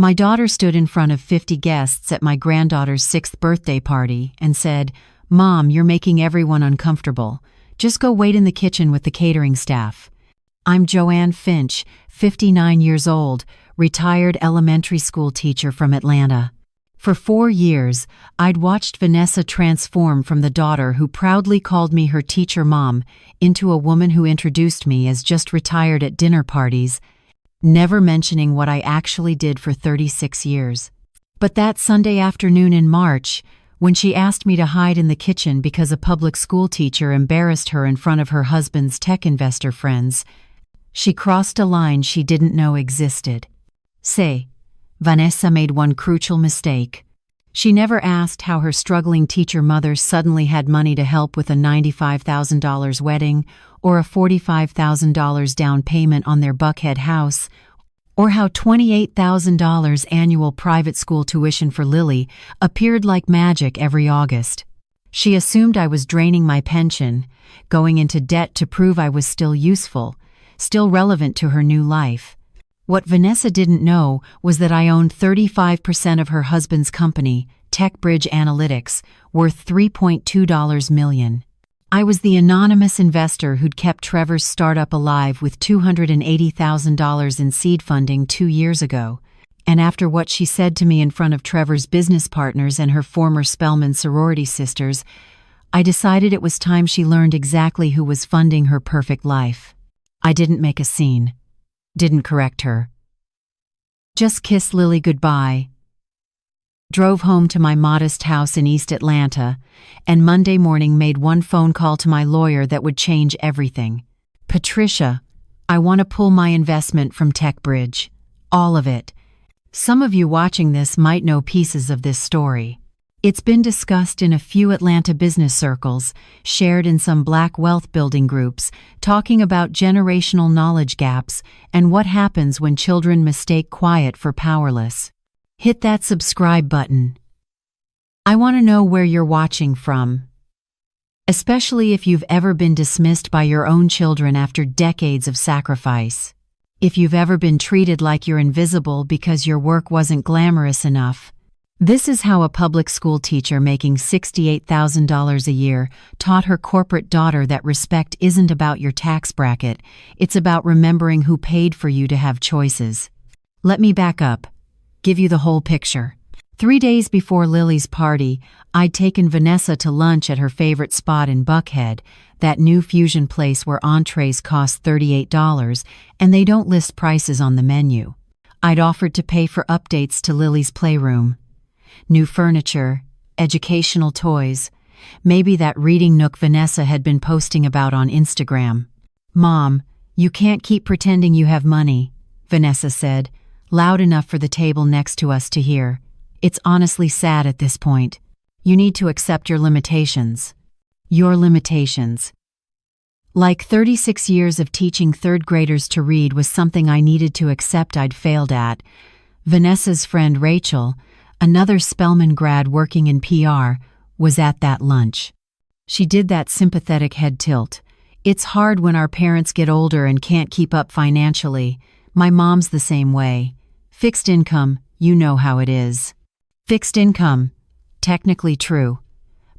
My daughter stood in front of 50 guests at my granddaughter's 6th birthday party and said, "Mom, you're making everyone uncomfortable. Just go wait in the kitchen with the catering staff." I'm Joanne Finch, 59 years old, retired elementary school teacher from Atlanta. For 4 years, I'd watched Vanessa transform from the daughter who proudly called me her teacher mom into a woman who introduced me as just retired at dinner parties, never mentioning what I actually did for 36 years. But that Sunday afternoon in March, when she asked me to hide in the kitchen because a public school teacher embarrassed her in front of her husband's tech investor friends, she crossed a line she didn't know existed. Say, Vanessa made one crucial mistake. She never asked how her struggling teacher mother suddenly had money to help with a $95,000 wedding or a $45,000 down payment on their Buckhead house, or how $28,000 annual private school tuition for Lily appeared like magic every August. She assumed I was draining my pension, going into debt to prove I was still useful, still relevant to her new life. What Vanessa didn't know was that I owned 35% of her husband's company, TechBridge Analytics, worth $3.2 million. I was the anonymous investor who'd kept Trevor's startup alive with $280,000 in seed funding 2 years ago. And after what she said to me in front of Trevor's business partners and her former Spelman sorority sisters, I decided it was time she learned exactly who was funding her perfect life. I didn't make a scene. Didn't correct her. Just kissed Lily goodbye. Drove home to my modest house in East Atlanta, and Monday morning made one phone call to my lawyer that would change everything. "Patricia, I want to pull my investment from TechBridge. All of it." Some of you watching this might know pieces of this story. It's been discussed in a few Atlanta business circles, shared in some Black wealth building groups, talking about generational knowledge gaps and what happens when children mistake quiet for powerless. Hit that subscribe button. I want to know where you're watching from, especially if you've ever been dismissed by your own children after decades of sacrifice. If you've ever been treated like you're invisible because your work wasn't glamorous enough. This is how a public school teacher making $68,000 a year taught her corporate daughter that respect isn't about your tax bracket, it's about remembering who paid for you to have choices. Let me back up, give you the whole picture. 3 days before Lily's party, I'd taken Vanessa to lunch at her favorite spot in Buckhead, that new fusion place where entrees cost $38 and they don't list prices on the menu. I'd offered to pay for updates to Lily's playroom. New furniture, educational toys, maybe that reading nook Vanessa had been posting about on Instagram. "Mom, you can't keep pretending you have money," Vanessa said, loud enough for the table next to us to hear. "It's honestly sad at this point. You need to accept your limitations." Your limitations. Like 36 years of teaching third graders to read was something I needed to accept I'd failed at. Vanessa's friend Rachel, another Spelman grad working in PR, was at that lunch. She did that sympathetic head tilt. "It's hard when our parents get older and can't keep up financially. My mom's the same way. Fixed income, you know how it is." Fixed income. Technically true.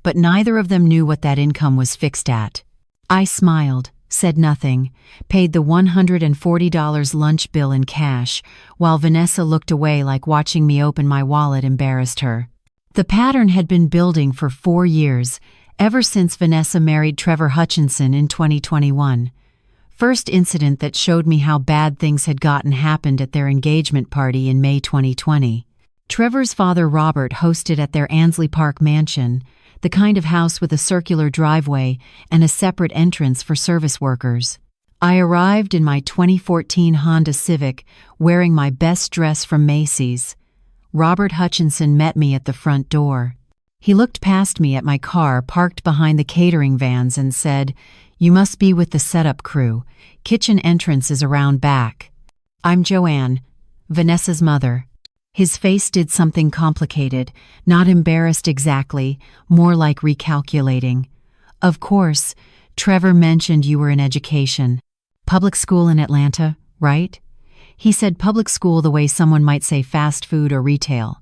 But neither of them knew what that income was fixed at. I smiled, said nothing, paid the $140 lunch bill in cash, while Vanessa looked away like watching me open my wallet embarrassed her. The pattern had been building for 4 years, ever since Vanessa married Trevor Hutchinson in 2021. First incident that showed me how bad things had gotten happened at their engagement party in May 2020. Trevor's father Robert hosted at their Ansley Park mansion, the kind of house with a circular driveway and a separate entrance for service workers. I arrived in my 2014 Honda Civic, wearing my best dress from Macy's. Robert Hutchinson met me at the front door. He looked past me at my car parked behind the catering vans and said, "You must be with the setup crew. Kitchen entrance is around back." "I'm Joanne, Vanessa's mother." His face did something complicated, not embarrassed exactly, more like recalculating. "Of course, Trevor mentioned you were in education. Public school in Atlanta, right?" He said public school the way someone might say fast food or retail.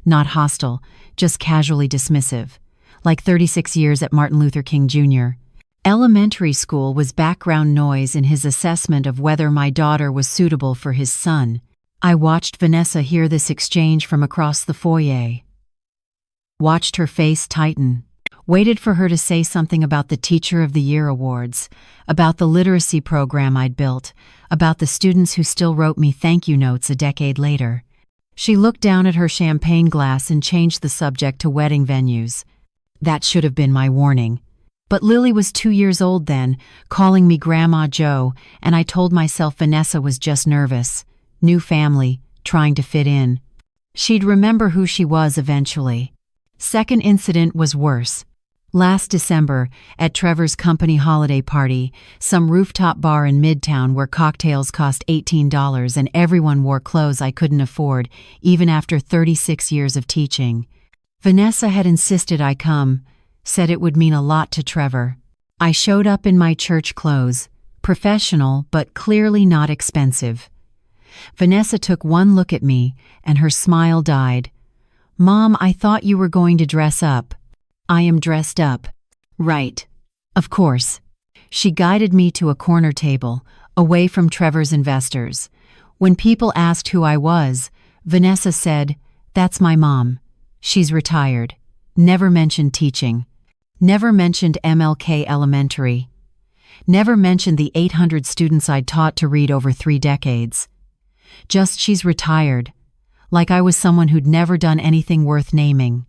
Not hostile, just casually dismissive. Like 36 years at Martin Luther King Jr. Elementary school was background noise in his assessment of whether my daughter was suitable for his son. I watched Vanessa hear this exchange from across the foyer. Watched her face tighten. Waited for her to say something about the Teacher of the Year awards, about the literacy program I'd built, about the students who still wrote me thank you notes a decade later. She looked down at her champagne glass and changed the subject to wedding venues. That should have been my warning. But Lily was 2 years old then, calling me Grandma Joe, and I told myself Vanessa was just nervous. New family, trying to fit in. She'd remember who she was eventually. Second incident was worse. Last December, at Trevor's company holiday party, some rooftop bar in Midtown where cocktails cost $18 and everyone wore clothes I couldn't afford, even after 36 years of teaching. Vanessa had insisted I come, said it would mean a lot to Trevor. I showed up in my church clothes, professional but clearly not expensive. Vanessa took one look at me, and her smile died. "Mom, I thought you were going to dress up." "I am dressed up." "Right. Of course." She guided me to a corner table, away from Trevor's investors. When people asked who I was, Vanessa said, "That's my mom. She's retired." Never mentioned teaching. Never mentioned MLK Elementary. Never mentioned the 800 students I'd taught to read over 3 decades. Just she's retired, like I was someone who'd never done anything worth naming.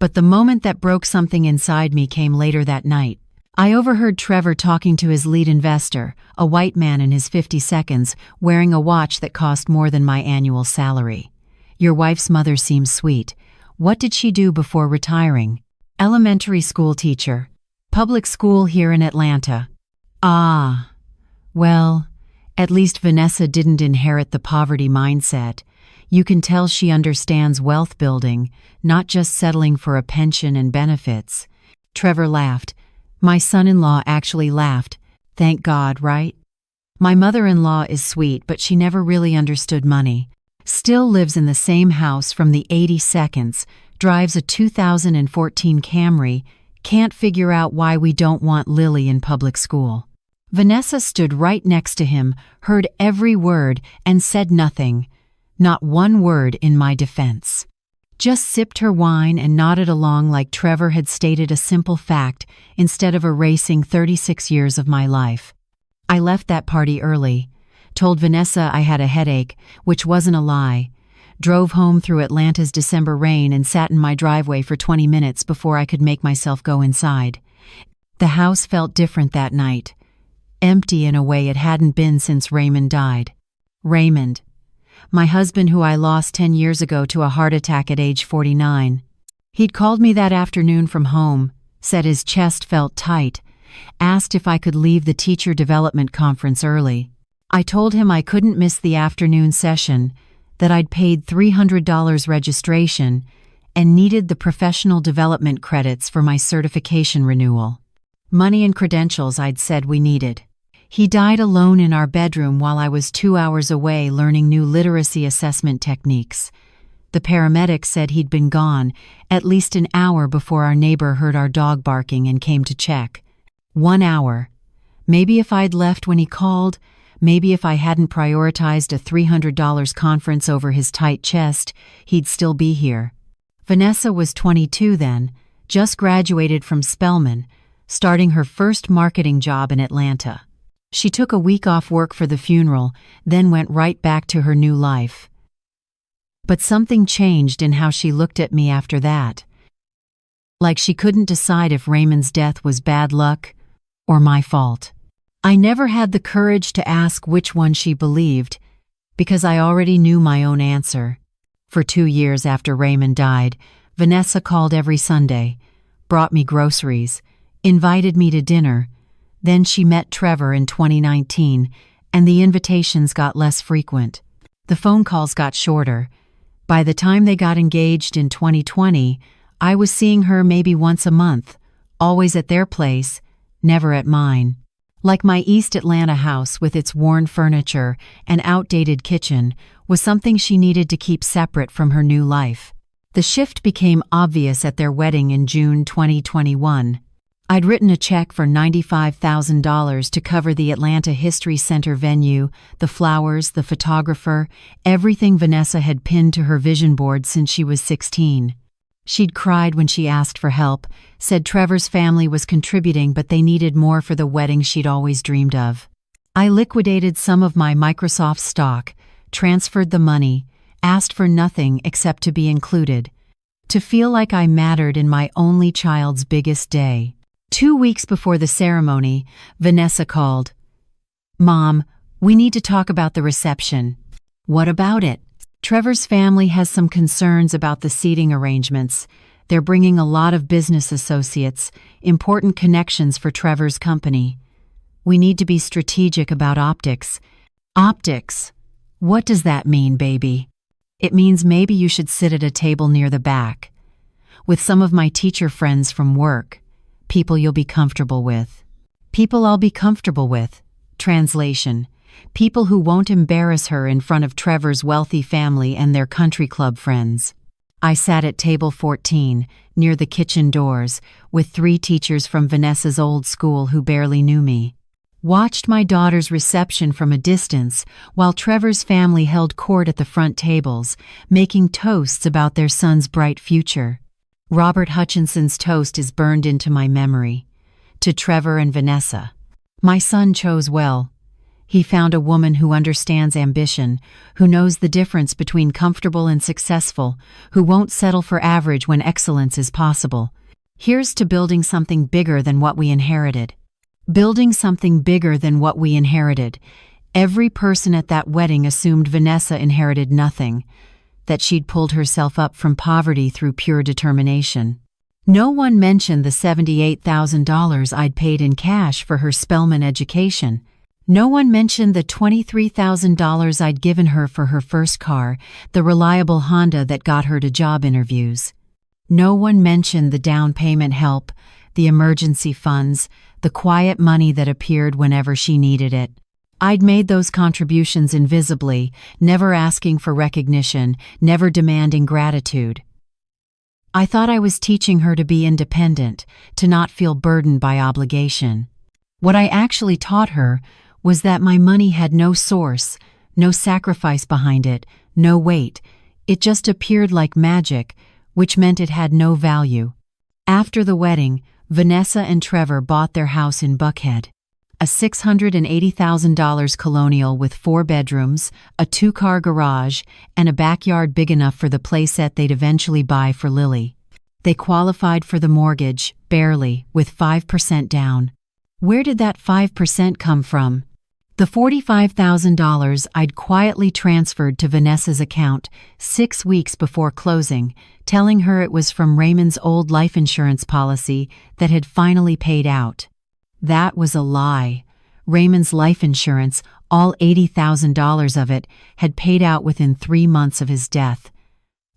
But the moment that broke something inside me came later that night. I overheard Trevor talking to his lead investor, a white man in his 52nds, wearing a watch that cost more than my annual salary. "Your wife's mother seems sweet. What did she do before retiring?" "Elementary school teacher. Public school here in Atlanta." "Ah. Well, at least Vanessa didn't inherit the poverty mindset. You can tell she understands wealth building, not just settling for a pension and benefits." Trevor laughed. My son-in-law actually laughed. Thank God, right? My mother-in-law is sweet, but she never really understood money. Still lives in the same house from the 82nds, drives a 2014 Camry, can't figure out why we don't want Lily in public school. Vanessa stood right next to him, heard every word, and said nothing. Not one word in my defense. Just sipped her wine and nodded along like Trevor had stated a simple fact instead of erasing 36 years of my life. I left that party early, told Vanessa I had a headache, which wasn't a lie, drove home through Atlanta's December rain and sat in my driveway for 20 minutes before I could make myself go inside. The house felt different that night. Empty in a way it hadn't been since Raymond died. Raymond. My husband who I lost 10 years ago to a heart attack at age 49. He'd called me that afternoon from home, said his chest felt tight, asked if I could leave the teacher development conference early. I told him I couldn't miss the afternoon session, that I'd paid $300 registration, and needed the professional development credits for my certification renewal. Money and credentials I'd said we needed. He died alone in our bedroom while I was 2 hours away learning new literacy assessment techniques. The paramedics said he'd been gone at least an hour before our neighbor heard our dog barking and came to check. 1 hour. Maybe if I'd left when he called, maybe if I hadn't prioritized a $300 conference over his tight chest, he'd still be here. Vanessa was 22 then, just graduated from Spelman, starting her first marketing job in Atlanta. She took a week off work for the funeral, then went right back to her new life. But something changed in how she looked at me after that. Like she couldn't decide if Raymond's death was bad luck or my fault. I never had the courage to ask which one she believed, because I already knew my own answer. For 2 years after Raymond died, Vanessa called every Sunday, brought me groceries, invited me to dinner. Then she met Trevor in 2019, and the invitations got less frequent. The phone calls got shorter. By the time they got engaged in 2020, I was seeing her maybe once a month, always at their place, never at mine. Like my East Atlanta house with its worn furniture and outdated kitchen was something she needed to keep separate from her new life. The shift became obvious at their wedding in June 2021. I'd written a check for $95,000 to cover the Atlanta History Center venue, the flowers, the photographer, everything Vanessa had pinned to her vision board since she was 16. She'd cried when she asked for help, said Trevor's family was contributing but they needed more for the wedding she'd always dreamed of. I liquidated some of my Microsoft stock, transferred the money, asked for nothing except to be included, to feel like I mattered in my only child's biggest day. 2 weeks before the ceremony, Vanessa called. "Mom, we need to talk about the reception." "What about it?" "Trevor's family has some concerns about the seating arrangements. They're bringing a lot of business associates, important connections for Trevor's company. We need to be strategic about optics." "Optics? What does that mean, baby?" "It means maybe you should sit at a table near the back, with some of my teacher friends from work. People you'll be comfortable with." "People I'll be comfortable with." Translation: people who won't embarrass her in front of Trevor's wealthy family and their country club friends. I sat at table 14, near the kitchen doors, with 3 teachers from Vanessa's old school who barely knew me. Watched my daughter's reception from a distance while Trevor's family held court at the front tables, making toasts about their son's bright future. Robert Hutchinson's toast is burned into my memory. "To Trevor and Vanessa. My son chose well. He found a woman who understands ambition, who knows the difference between comfortable and successful, who won't settle for average when excellence is possible. Here's to building something bigger than what we inherited." Building something bigger than what we inherited. Every person at that wedding assumed Vanessa inherited nothing, that she'd pulled herself up from poverty through pure determination. No one mentioned the $78,000 I'd paid in cash for her Spelman education. No one mentioned the $23,000 I'd given her for her first car, the reliable Honda that got her to job interviews. No one mentioned the down payment help, the emergency funds, the quiet money that appeared whenever she needed it. I'd made those contributions invisibly, never asking for recognition, never demanding gratitude. I thought I was teaching her to be independent, to not feel burdened by obligation. What I actually taught her was that my money had no source, no sacrifice behind it, no weight. It just appeared like magic, which meant it had no value. After the wedding, Vanessa and Trevor bought their house in Buckhead. A $680,000 colonial with 4 bedrooms, a 2-car garage, and a backyard big enough for the playset they'd eventually buy for Lily. They qualified for the mortgage, barely, with 5% down. Where did that 5% come from? The $45,000 I'd quietly transferred to Vanessa's account 6 weeks before closing, telling her it was from Raymond's old life insurance policy that had finally paid out. That was a lie. Raymond's life insurance, all $80,000 of it, had paid out within 3 months of his death.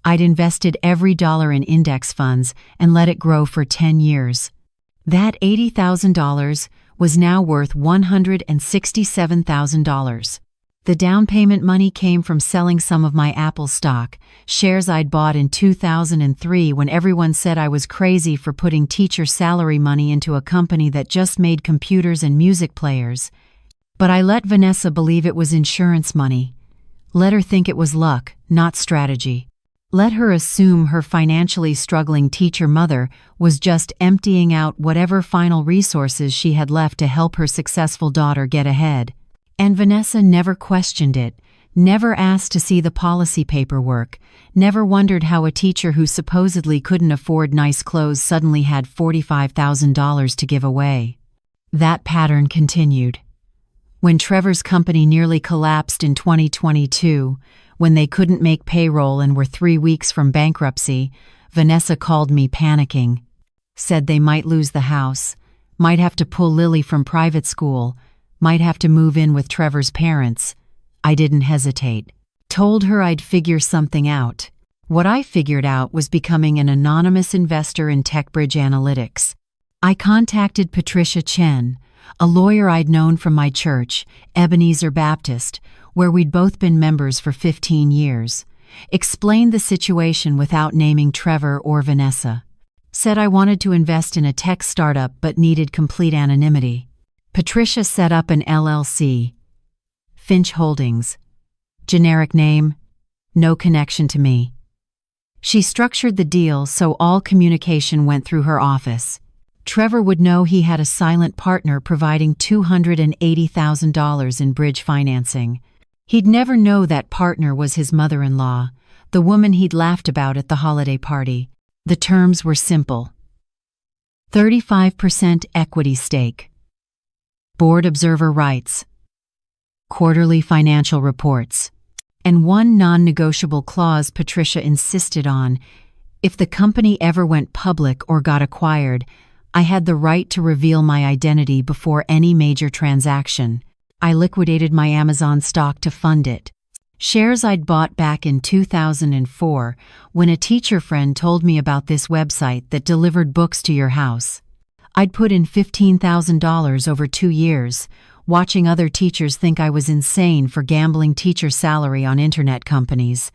I'd invested every dollar in index funds and let it grow for 10 years. That $80,000 was now worth $167,000. The down payment money came from selling some of my Apple stock, shares I'd bought in 2003 when everyone said I was crazy for putting teacher salary money into a company that just made computers and music players. But I let Vanessa believe it was insurance money. Let her think it was luck, not strategy. Let her assume her financially struggling teacher mother was just emptying out whatever final resources she had left to help her successful daughter get ahead. And Vanessa never questioned it, never asked to see the policy paperwork, never wondered how a teacher who supposedly couldn't afford nice clothes suddenly had $45,000 to give away. That pattern continued. When Trevor's company nearly collapsed in 2022, when they couldn't make payroll and were 3 weeks from bankruptcy, Vanessa called me panicking. Said they might lose the house, might have to pull Lily from private school, might have to move in with Trevor's parents. I didn't hesitate. Told her I'd figure something out. What I figured out was becoming an anonymous investor in TechBridge Analytics. I contacted Patricia Chen, a lawyer I'd known from my church, Ebenezer Baptist, where we'd both been members for 15 years, explained the situation without naming Trevor or Vanessa. Said I wanted to invest in a tech startup but needed complete anonymity. Patricia set up an LLC. Finch Holdings. Generic name, no connection to me. She structured the deal so all communication went through her office. Trevor would know he had a silent partner providing $280,000 in bridge financing. He'd never know that partner was his mother-in-law, the woman he'd laughed about at the holiday party. The terms were simple. 35% equity stake. Board observer rights. Quarterly financial reports. And one non-negotiable clause Patricia insisted on. If the company ever went public or got acquired, I had the right to reveal my identity before any major transaction. I liquidated my Amazon stock to fund it. Shares I'd bought back in 2004 when a teacher friend told me about this website that delivered books to your house. I'd put in $15,000 over 2 years, watching other teachers think I was insane for gambling teacher salary on internet companies.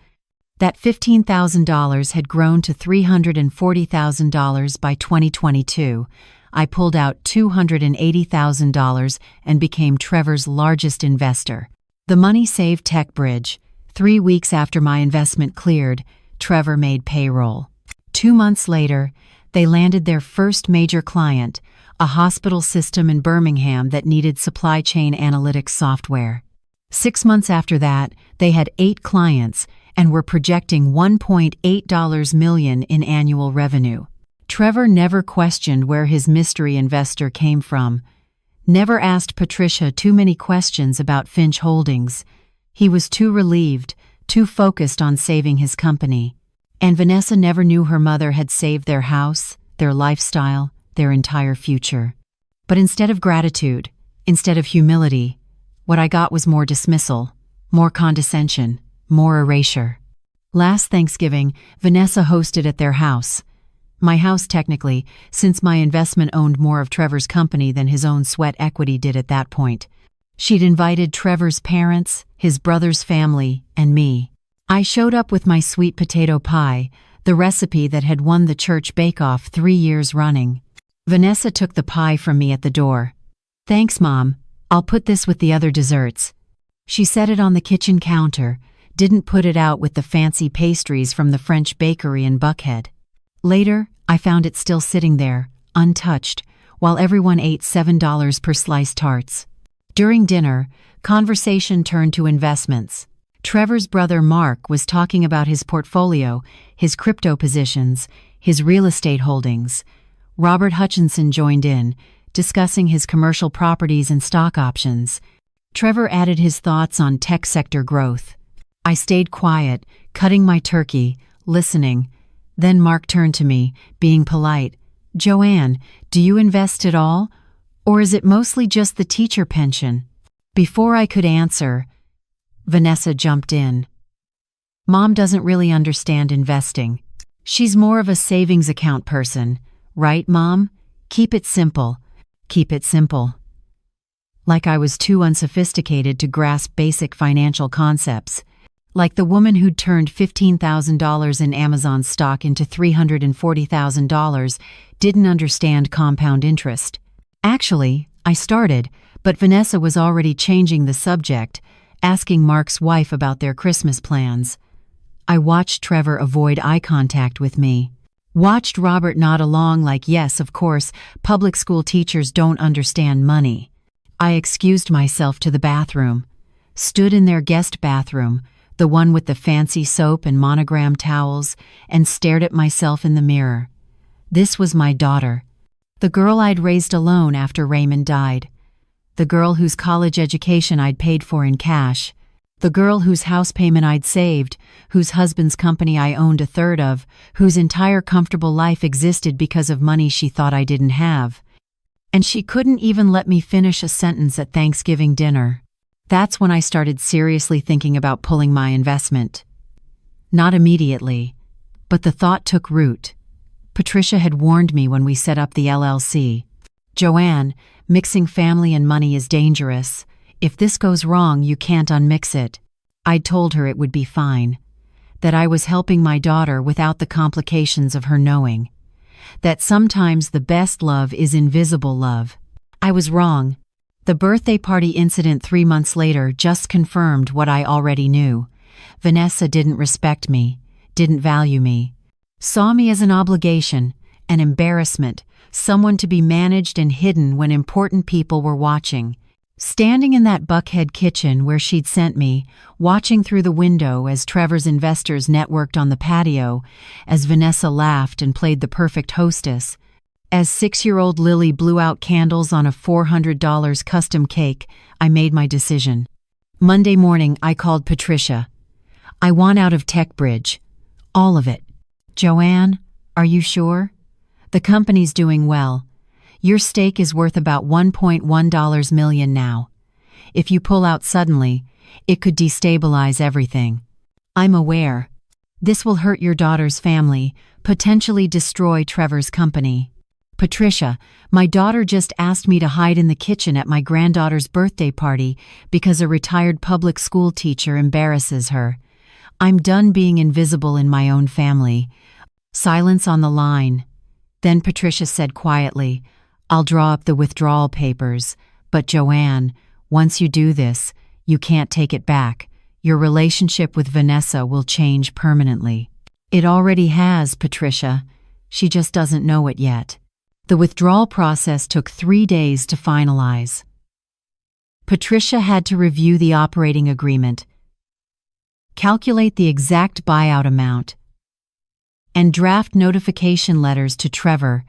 That $15,000 had grown to $340,000 by 2022. I pulled out $280,000 and became Trevor's largest investor. The money saved TechBridge. 3 weeks after my investment cleared, Trevor made payroll. 2 months later, they landed their first major client, a hospital system in Birmingham that needed supply chain analytics software. 6 months after that, they had 8 clients and were projecting $1.8 million in annual revenue. Trevor never questioned where his mystery investor came from, never asked Patricia too many questions about Finch Holdings. He was too relieved, too focused on saving his company. And Vanessa never knew her mother had saved their house, their lifestyle, their entire future. But instead of gratitude, instead of humility, what I got was more dismissal, more condescension, more erasure. Last Thanksgiving, Vanessa hosted at their house. My house technically, since my investment owned more of Trevor's company than his own sweat equity did at that point. She'd invited Trevor's parents, his brother's family, and me. I showed up with my sweet potato pie, the recipe that had won the church bake-off 3 years running. Vanessa took the pie from me at the door. "Thanks, Mom. I'll put this with the other desserts." She set it on the kitchen counter, didn't put it out with the fancy pastries from the French bakery in Buckhead. Later, I found it still sitting there, untouched, while everyone ate $7 per slice tarts. During dinner, conversation turned to investments. Trevor's brother Mark was talking about his portfolio, his crypto positions, his real estate holdings. Robert Hutchinson joined in, discussing his commercial properties and stock options. Trevor added his thoughts on tech sector growth. I stayed quiet, cutting my turkey, listening. Then Mark turned to me, being polite. "Joanne, do you invest at all? Or is it mostly just the teacher pension?" Before I could answer, Vanessa jumped in. "Mom doesn't really understand investing. She's more of a savings account person. Right, Mom? Keep it simple. Keep it simple." Like I was too unsophisticated to grasp basic financial concepts. Like the woman who'd turned $15,000 in Amazon stock into $340,000 didn't understand compound interest. Actually, I started, but Vanessa was already changing the subject, asking Mark's wife about their Christmas plans. I watched Trevor avoid eye contact with me. Watched Robert nod along like, yes, of course, public school teachers don't understand money. I excused myself to the bathroom, stood in their guest bathroom, the one with the fancy soap and monogram towels, and stared at myself in the mirror. This was my daughter, the girl I'd raised alone after Raymond died, the girl whose college education I'd paid for in cash, the girl whose house payment I'd saved, whose husband's company I owned a third of, whose entire comfortable life existed because of money she thought I didn't have. And she couldn't even let me finish a sentence at Thanksgiving dinner. That's when I started seriously thinking about pulling my investment. Not immediately, but the thought took root. Patricia had warned me when we set up the LLC. "Joanne, mixing family and money is dangerous. If this goes wrong, you can't unmix it." I'd told her it would be fine, that I was helping my daughter without the complications of her knowing, that sometimes the best love is invisible love. I was wrong. The birthday party incident 3 months later just confirmed what I already knew. Vanessa didn't respect me, didn't value me, saw me as an obligation, an embarrassment, someone to be managed and hidden when important people were watching. Standing in that Buckhead kitchen where she'd sent me, watching through the window as Trevor's investors networked on the patio, as Vanessa laughed and played the perfect hostess, as 6-year-old Lily blew out candles on a $400 custom cake, I made my decision. Monday morning, I called Patricia. "I want out of TechBridge. All of it." "Joanne, are you sure? The company's doing well. Your stake is worth about $1.1 million now. If you pull out suddenly, it could destabilize everything." "I'm aware. This will hurt your daughter's family, potentially destroy Trevor's company." "Patricia, my daughter just asked me to hide in the kitchen at my granddaughter's birthday party because a retired public school teacher embarrasses her. I'm done being invisible in my own family." Silence on the line. Then Patricia said quietly, "I'll draw up the withdrawal papers, but Joanne, once you do this, you can't take it back. Your relationship with Vanessa will change permanently." "It already has, Patricia. She just doesn't know it yet." The withdrawal process took 3 days to finalize. Patricia had to review the operating agreement, calculate the exact buyout amount, and draft notification letters to Trevor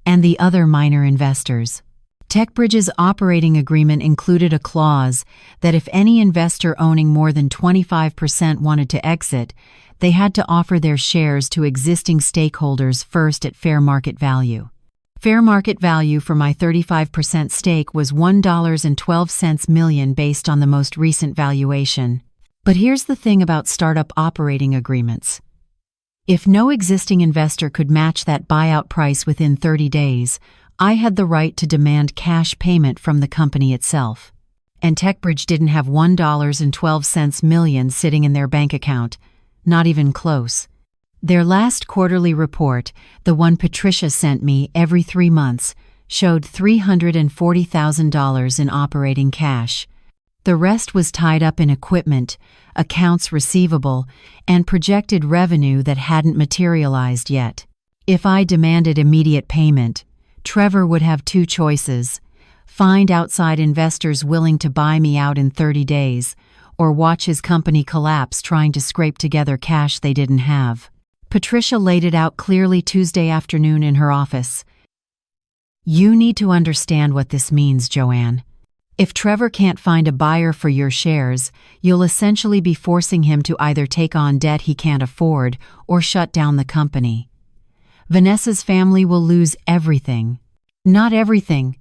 and the other minor investors. TechBridge's operating agreement included a clause that if any investor owning more than 25% wanted to exit, they had to offer their shares to existing stakeholders first at fair market value. Fair market value for my 35% stake was $1.12 million based on the most recent valuation. But here's the thing about startup operating agreements. If no existing investor could match that buyout price within 30 days, I had the right to demand cash payment from the company itself. And TechBridge didn't have $1.12 million sitting in their bank account, not even close. Their last quarterly report, the one Patricia sent me every 3 months, showed $340,000 in operating cash. The rest was tied up in equipment, accounts receivable, and projected revenue that hadn't materialized yet. If I demanded immediate payment, Trevor would have 2 choices: find outside investors willing to buy me out in 30 days, or watch his company collapse trying to scrape together cash they didn't have. Patricia laid it out clearly Tuesday afternoon in her office. "You need to understand what this means, Joanne. If Trevor can't find a buyer for your shares, you'll essentially be forcing him to either take on debt he can't afford or shut down the company. Vanessa's family will lose everything. Not everything.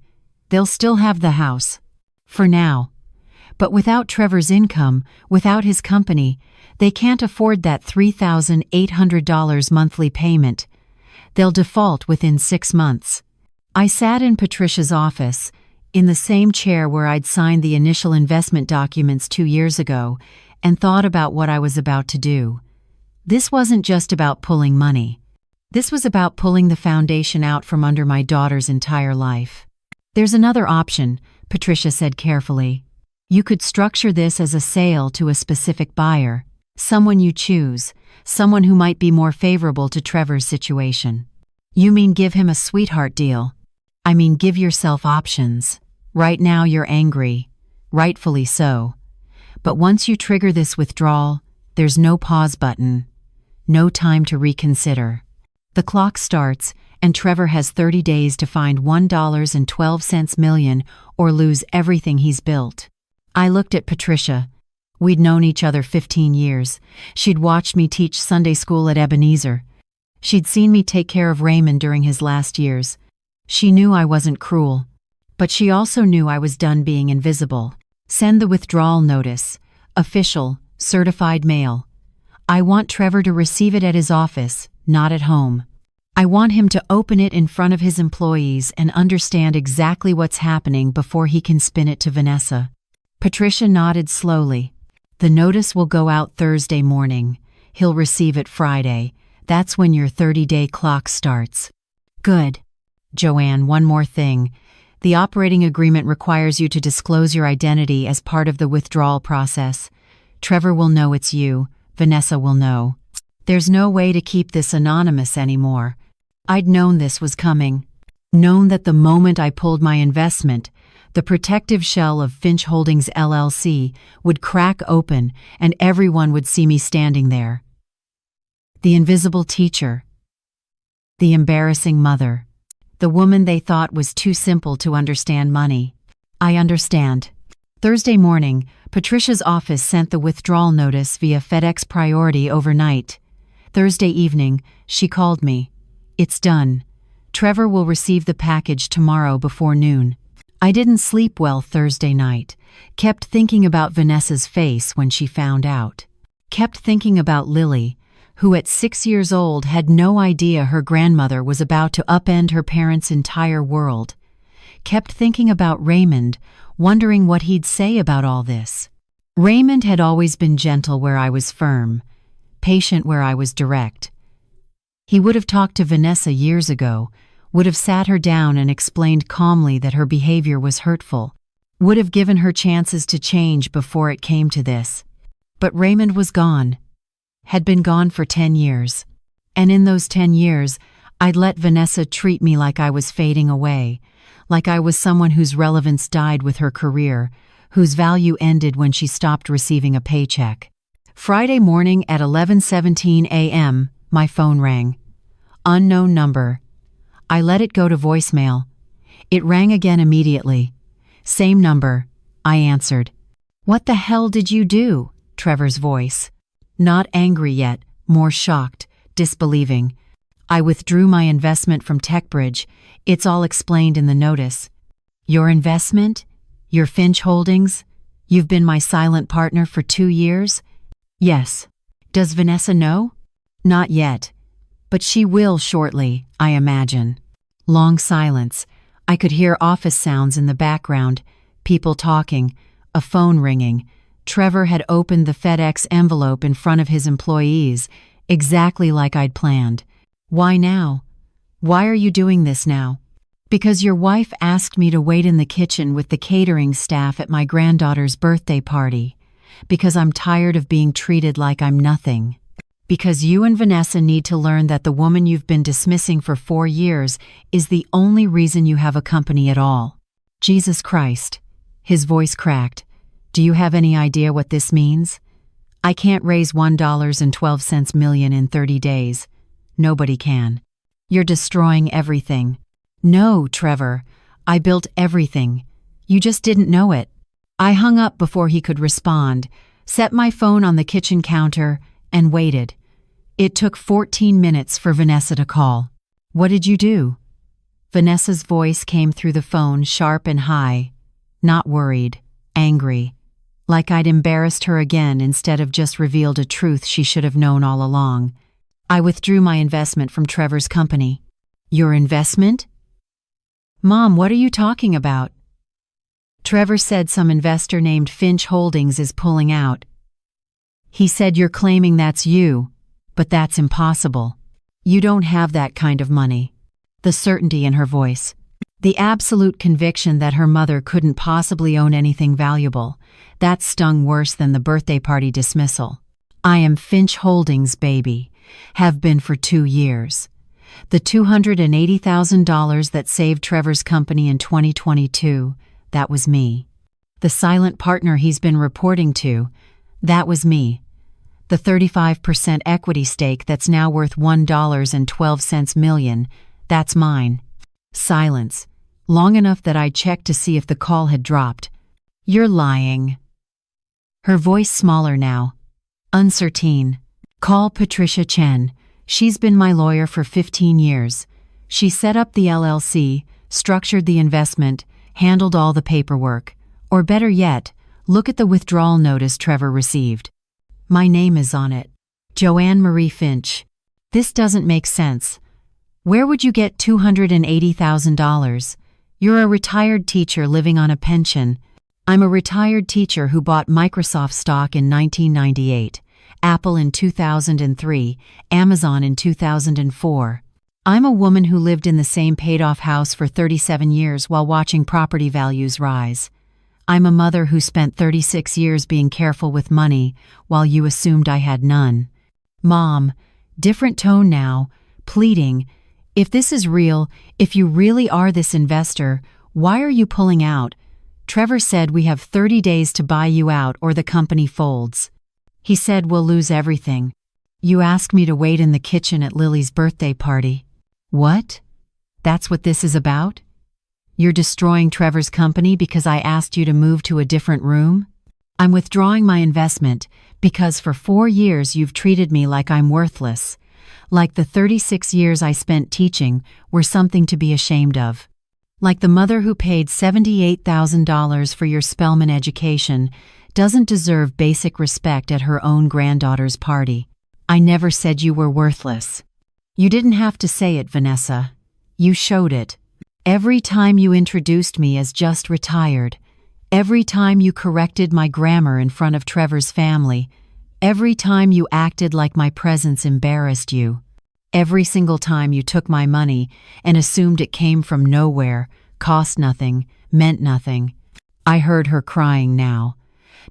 They'll still have the house. For now. But without Trevor's income, without his company, they can't afford that $3,800 monthly payment. They'll default within 6 months." I sat in Patricia's office, in the same chair where I'd signed the initial investment documents 2 years ago, and thought about what I was about to do. This wasn't just about pulling money. This was about pulling the foundation out from under my daughter's entire life. "There's another option," Patricia said carefully. "You could structure this as a sale to a specific buyer, someone you choose, someone who might be more favorable to Trevor's situation." "You mean give him a sweetheart deal?" "I mean give yourself options. Right now you're angry, rightfully so. But once you trigger this withdrawal, there's no pause button, no time to reconsider. The clock starts, and Trevor has 30 days to find $1.12 million or lose everything he's built." I looked at Patricia. We'd known each other 15 years. She'd watched me teach Sunday school at Ebenezer. She'd seen me take care of Raymond during his last years. She knew I wasn't cruel. But she also knew I was done being invisible. "Send the withdrawal notice. Official, certified mail. I want Trevor to receive it at his office, not at home." I want him to open it in front of his employees and understand exactly what's happening before he can spin it to Vanessa. Patricia nodded slowly. The notice will go out Thursday morning. He'll receive it Friday. That's when your 30-day clock starts. Good. Joanne, one more thing. The operating agreement requires you to disclose your identity as part of the withdrawal process. Trevor will know it's you. Vanessa will know. There's no way to keep this anonymous anymore. I'd known this was coming. Known that the moment I pulled my investment, the protective shell of Finch Holdings LLC would crack open and everyone would see me standing there. The invisible teacher. The embarrassing mother. The woman they thought was too simple to understand money. I understand. Thursday morning, Patricia's office sent the withdrawal notice via FedEx Priority overnight. Thursday evening, she called me. It's done. Trevor will receive the package tomorrow before noon. I didn't sleep well Thursday night. Kept thinking about Vanessa's face when she found out. Kept thinking about Lily, who at 6 years old had no idea her grandmother was about to upend her parents' entire world. Kept thinking about Raymond, wondering what he'd say about all this. Raymond had always been gentle where I was firm, patient where I was direct. He would have talked to Vanessa years ago, would have sat her down and explained calmly that her behavior was hurtful, would have given her chances to change before it came to this. But Raymond was gone, had been gone for 10 years. And in those 10 years, I'd let Vanessa treat me like I was fading away, like I was someone whose relevance died with her career, whose value ended when she stopped receiving a paycheck. Friday morning at 11:17 a.m., my phone rang. Unknown number. I let it go to voicemail. It rang again immediately. Same number. I answered. What the hell did you do? Trevor's voice. Not angry yet, more shocked, disbelieving. I withdrew my investment from TechBridge. It's all explained in the notice. Your investment? Your Finch Holdings? You've been my silent partner for 2 years? Yes. Does Vanessa know? Not yet. But she will shortly, I imagine. Long silence. I could hear office sounds in the background, people talking, a phone ringing. Trevor had opened the FedEx envelope in front of his employees, exactly like I'd planned. Why now? Why are you doing this now? Because your wife asked me to wait in the kitchen with the catering staff at my granddaughter's birthday party. Because I'm tired of being treated like I'm nothing. Because you and Vanessa need to learn that the woman you've been dismissing for 4 years is the only reason you have a company at all. Jesus Christ. His voice cracked. Do you have any idea what this means? I can't raise $1.12 million in 30 days. Nobody can. You're destroying everything. No, Trevor. I built everything. You just didn't know it. I hung up before he could respond, set my phone on the kitchen counter, and waited. It took 14 minutes for Vanessa to call. What did you do? Vanessa's voice came through the phone sharp and high. Not worried, angry. Like I'd embarrassed her again instead of just revealed a truth she should have known all along. I withdrew my investment from Trevor's company. Your investment? Mom, what are you talking about? Trevor said some investor named Finch Holdings is pulling out. He said you're claiming that's you, but that's impossible. You don't have that kind of money. The certainty in her voice. The absolute conviction that her mother couldn't possibly own anything valuable. That stung worse than the birthday party dismissal. I am Finch Holdings, baby. Have been for 2 years. The $280,000 that saved Trevor's company in 2022, that was me. The silent partner he's been reporting to, that was me. The 35% equity stake that's now worth $1.12 million, that's mine. Silence. Long enough that I checked to see if the call had dropped. You're lying. Her voice smaller now. Uncertain. Call Patricia Chen. She's been my lawyer for 15 years. She set up the LLC, structured the investment, handled all the paperwork. Or better yet, look at the withdrawal notice Trevor received. My name is on it. Joanne Marie Finch. This doesn't make sense. Where would you get $280,000? You're a retired teacher living on a pension. I'm a retired teacher who bought Microsoft stock in 1998, Apple in 2003, Amazon in 2004. I'm a woman who lived in the same paid-off house for 37 years while watching property values rise. I'm a mother who spent 36 years being careful with money while you assumed I had none. Mom, different tone now, pleading, if this is real, if you really are this investor, why are you pulling out? Trevor said we have 30 days to buy you out or the company folds. He said we'll lose everything. You asked me to wait in the kitchen at Lily's birthday party. What? That's what this is about? You're destroying Trevor's company because I asked you to move to a different room? I'm withdrawing my investment because for 4 years you've treated me like I'm worthless, like the 36 years I spent teaching were something to be ashamed of. Like the mother who paid $78,000 for your Spelman education doesn't deserve basic respect at her own granddaughter's party. I never said you were worthless. You didn't have to say it, Vanessa. You showed it. Every time you introduced me as just retired, every time you corrected my grammar in front of Trevor's family, every time you acted like my presence embarrassed you, every single time you took my money and assumed it came from nowhere, cost nothing, meant nothing. I heard her crying now.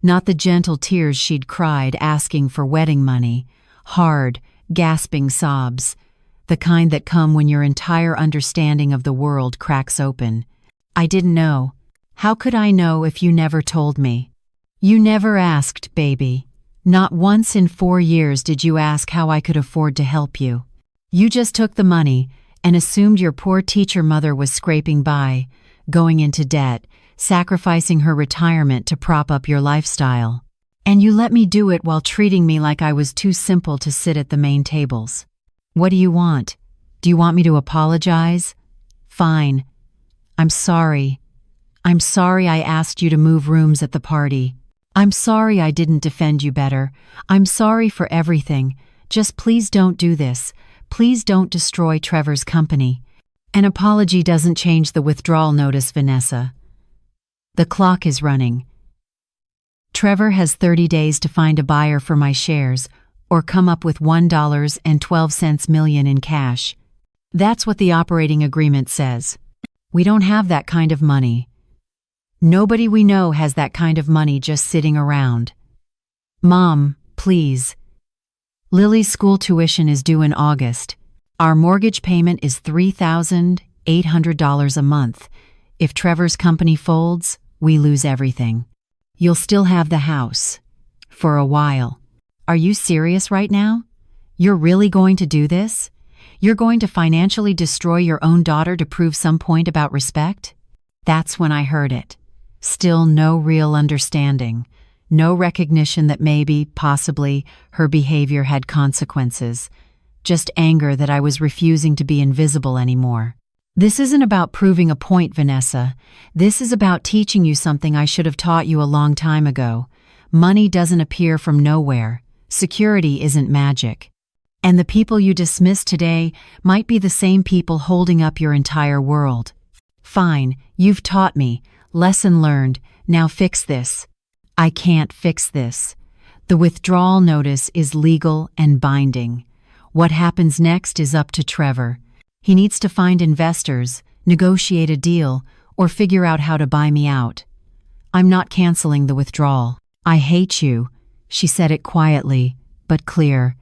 Not the gentle tears she'd cried asking for wedding money, hard, gasping sobs, the kind that come when your entire understanding of the world cracks open. I didn't know. How could I know if you never told me? You never asked, baby. Not once in 4 years did you ask how I could afford to help you. You just took the money and assumed your poor teacher mother was scraping by, going into debt, sacrificing her retirement to prop up your lifestyle. And you let me do it while treating me like I was too simple to sit at the main tables. What do you want? Do you want me to apologize? Fine. I'm sorry. I'm sorry I asked you to move rooms at the party. I'm sorry I didn't defend you better. I'm sorry for everything. Just please don't do this. Please don't destroy Trevor's company. An apology doesn't change the withdrawal notice, Vanessa. The clock is running. Trevor has 30 days to find a buyer for my shares or come up with $1.12 million in cash. That's what the operating agreement says. We don't have that kind of money. Nobody we know has that kind of money just sitting around. Mom, please. Lily's school tuition is due in August. Our mortgage payment is $3,800 a month. If Trevor's company folds, we lose everything. You'll still have the house. For a while. Are you serious right now? You're really going to do this? You're going to financially destroy your own daughter to prove some point about respect? That's when I heard it. Still no real understanding. No recognition that maybe, possibly, her behavior had consequences. Just anger that I was refusing to be invisible anymore. This isn't about proving a point, Vanessa. This is about teaching you something I should have taught you a long time ago. Money doesn't appear from nowhere. Security isn't magic. And the people you dismiss today might be the same people holding up your entire world. Fine, you've taught me. Lesson learned. Now fix this. I can't fix this. The withdrawal notice is legal and binding. What happens next is up to Trevor. He needs to find investors, negotiate a deal, or figure out how to buy me out. I'm not canceling the withdrawal. I hate you, she said it quietly, but clear.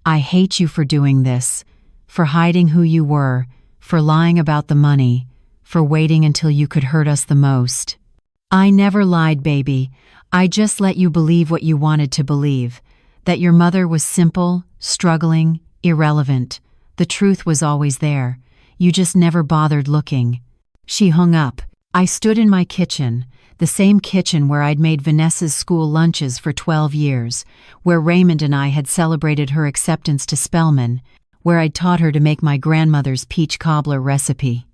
I hate you for doing this, for hiding who you were, for lying about the money, for waiting until you could hurt us the most. I never lied, baby. I just let you believe what you wanted to believe, that your mother was simple, struggling, irrelevant. The truth was always there. You just never bothered looking. She hung up. I stood in my kitchen, the same kitchen where I'd made Vanessa's school lunches for 12 years, where Raymond and I had celebrated her acceptance to Spelman, where I'd taught her to make my grandmother's peach cobbler recipe.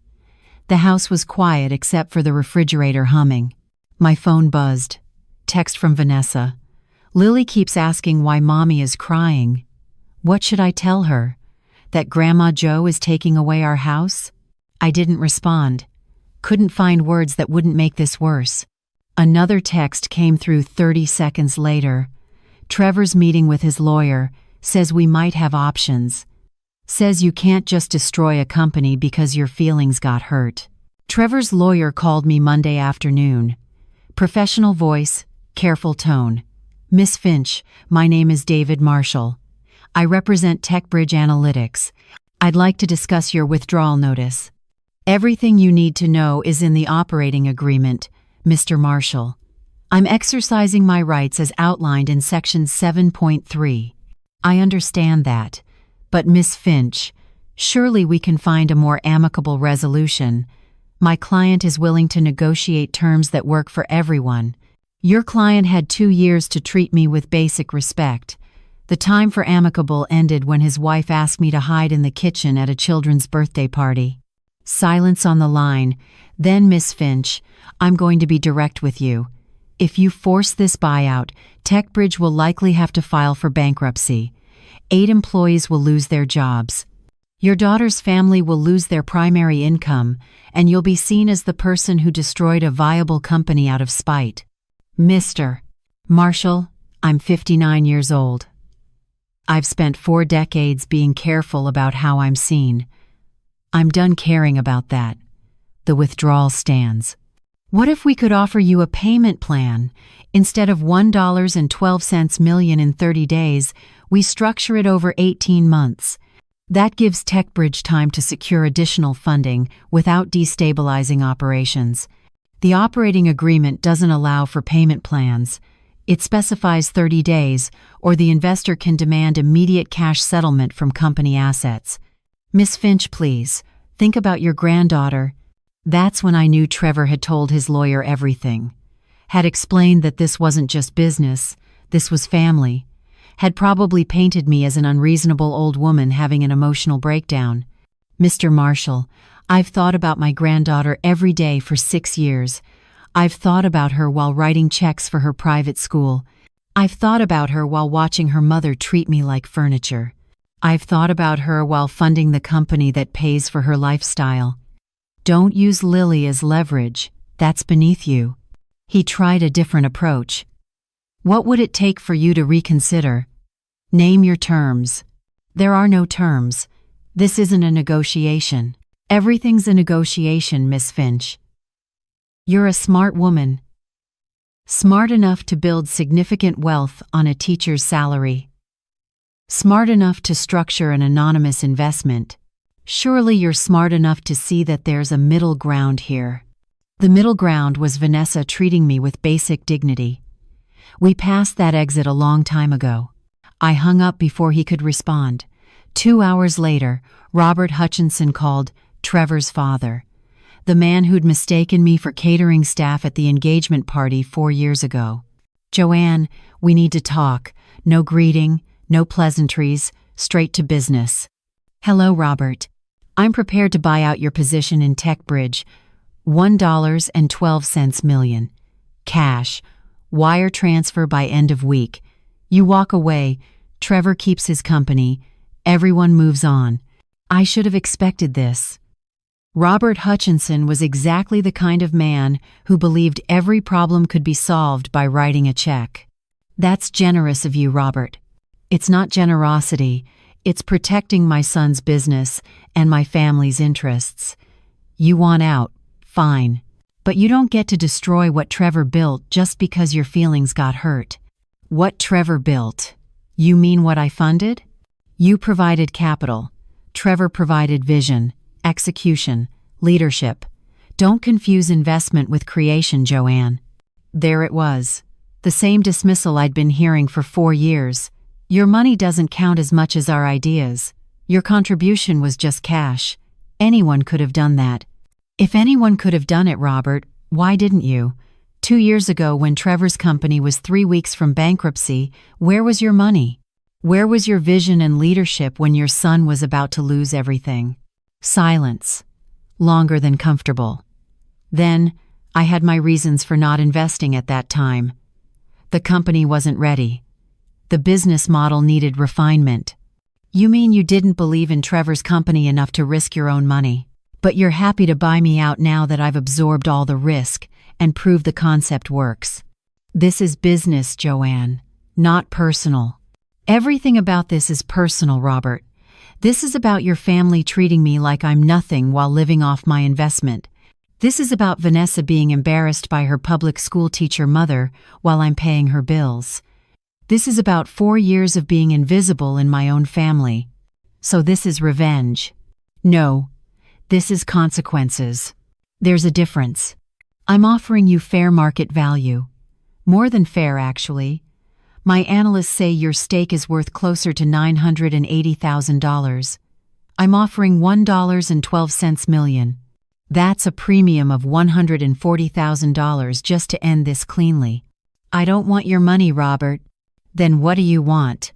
The house was quiet except for the refrigerator humming. My phone buzzed. Text from Vanessa. Lily keeps asking why Mommy is crying. What should I tell her? That Grandma Joe is taking away our house? I didn't respond. Couldn't find words that wouldn't make this worse. Another text came through 30 seconds later. Trevor's meeting with his lawyer, says we might have options. Says you can't just destroy a company because your feelings got hurt. Trevor's lawyer called me Monday afternoon. Professional voice, careful tone. Miss Finch, my name is David Marshall. I represent TechBridge Analytics. I'd like to discuss your withdrawal notice. Everything you need to know is in the operating agreement, Mr. Marshall. I'm exercising my rights as outlined in Section 7.3. I understand that. But Miss Finch, surely we can find a more amicable resolution. My client is willing to negotiate terms that work for everyone. Your client had 2 years to treat me with basic respect. The time for amicable ended when his wife asked me to hide in the kitchen at a children's birthday party. Silence on the line. Then, Miss Finch, I'm going to be direct with you. If you force this buyout, TechBridge will likely have to file for bankruptcy. 8 employees will lose their jobs. Your daughter's family will lose their primary income, and you'll be seen as the person who destroyed a viable company out of spite. Mr. Marshall, I'm 59 years old. I've spent 4 decades being careful about how I'm seen. I'm done caring about that. The withdrawal stands. What if we could offer you a payment plan? Instead of $1.12 million in 30 days, we structure it over 18 months. That gives TechBridge time to secure additional funding without destabilizing operations. The operating agreement doesn't allow for payment plans. It specifies 30 days, or the investor can demand immediate cash settlement from company assets. Miss Finch, please, think about your granddaughter. That's when I knew Trevor had told his lawyer everything. Had explained that this wasn't just business, this was family. Had probably painted me as an unreasonable old woman having an emotional breakdown. Mr. Marshall, I've thought about my granddaughter every day for 6 years. I've thought about her while writing checks for her private school. I've thought about her while watching her mother treat me like furniture. I've thought about her while funding the company that pays for her lifestyle. Don't use Lily as leverage. That's beneath you. He tried a different approach. What would it take for you to reconsider? Name your terms. There are no terms. This isn't a negotiation. Everything's a negotiation, Miss Finch. You're a smart woman. Smart enough to build significant wealth on a teacher's salary. Smart enough to structure an anonymous investment. Surely you're smart enough to see that there's a middle ground here. The middle ground was Vanessa treating me with basic dignity. We passed that exit a long time ago. I hung up before he could respond. 2 hours later, Robert Hutchinson called, Trevor's father. The man who'd mistaken me for catering staff at the engagement party 4 years ago. Joanne, we need to talk. No greeting, no pleasantries, straight to business. Hello, Robert. I'm prepared to buy out your position in TechBridge. $1.12 million. Cash. Wire transfer by end of week. You walk away. Trevor keeps his company. Everyone moves on. I should have expected this. Robert Hutchinson was exactly the kind of man who believed every problem could be solved by writing a check. That's generous of you, Robert. It's not generosity. It's protecting my son's business and my family's interests. You want out, fine. But you don't get to destroy what Trevor built just because your feelings got hurt. What Trevor built? You mean what I funded? You provided capital. Trevor provided vision, execution, leadership. Don't confuse investment with creation, Joanne. There it was. The same dismissal I'd been hearing for 4 years. Your money doesn't count as much as our ideas. Your contribution was just cash. Anyone could have done that. If anyone could have done it, Robert, why didn't you? 2 years ago, when Trevor's company was 3 weeks from bankruptcy, where was your money? Where was your vision and leadership when your son was about to lose everything? Silence. Longer than comfortable. Then, I had my reasons for not investing at that time. The company wasn't ready. The business model needed refinement. You mean you didn't believe in Trevor's company enough to risk your own money? But you're happy to buy me out now that I've absorbed all the risk and proved the concept works. This is business, Joanne, not personal. Everything about this is personal, Robert. This is about your family treating me like I'm nothing while living off my investment. This is about Vanessa being embarrassed by her public school teacher mother while I'm paying her bills. This is about 4 years of being invisible in my own family. So this is revenge. No, this is consequences. There's a difference. I'm offering you fair market value. More than fair, actually. My analysts say your stake is worth closer to $980,000. I'm offering $1.12 million. That's a premium of $140,000 just to end this cleanly. I don't want your money, Robert. Then what do you want?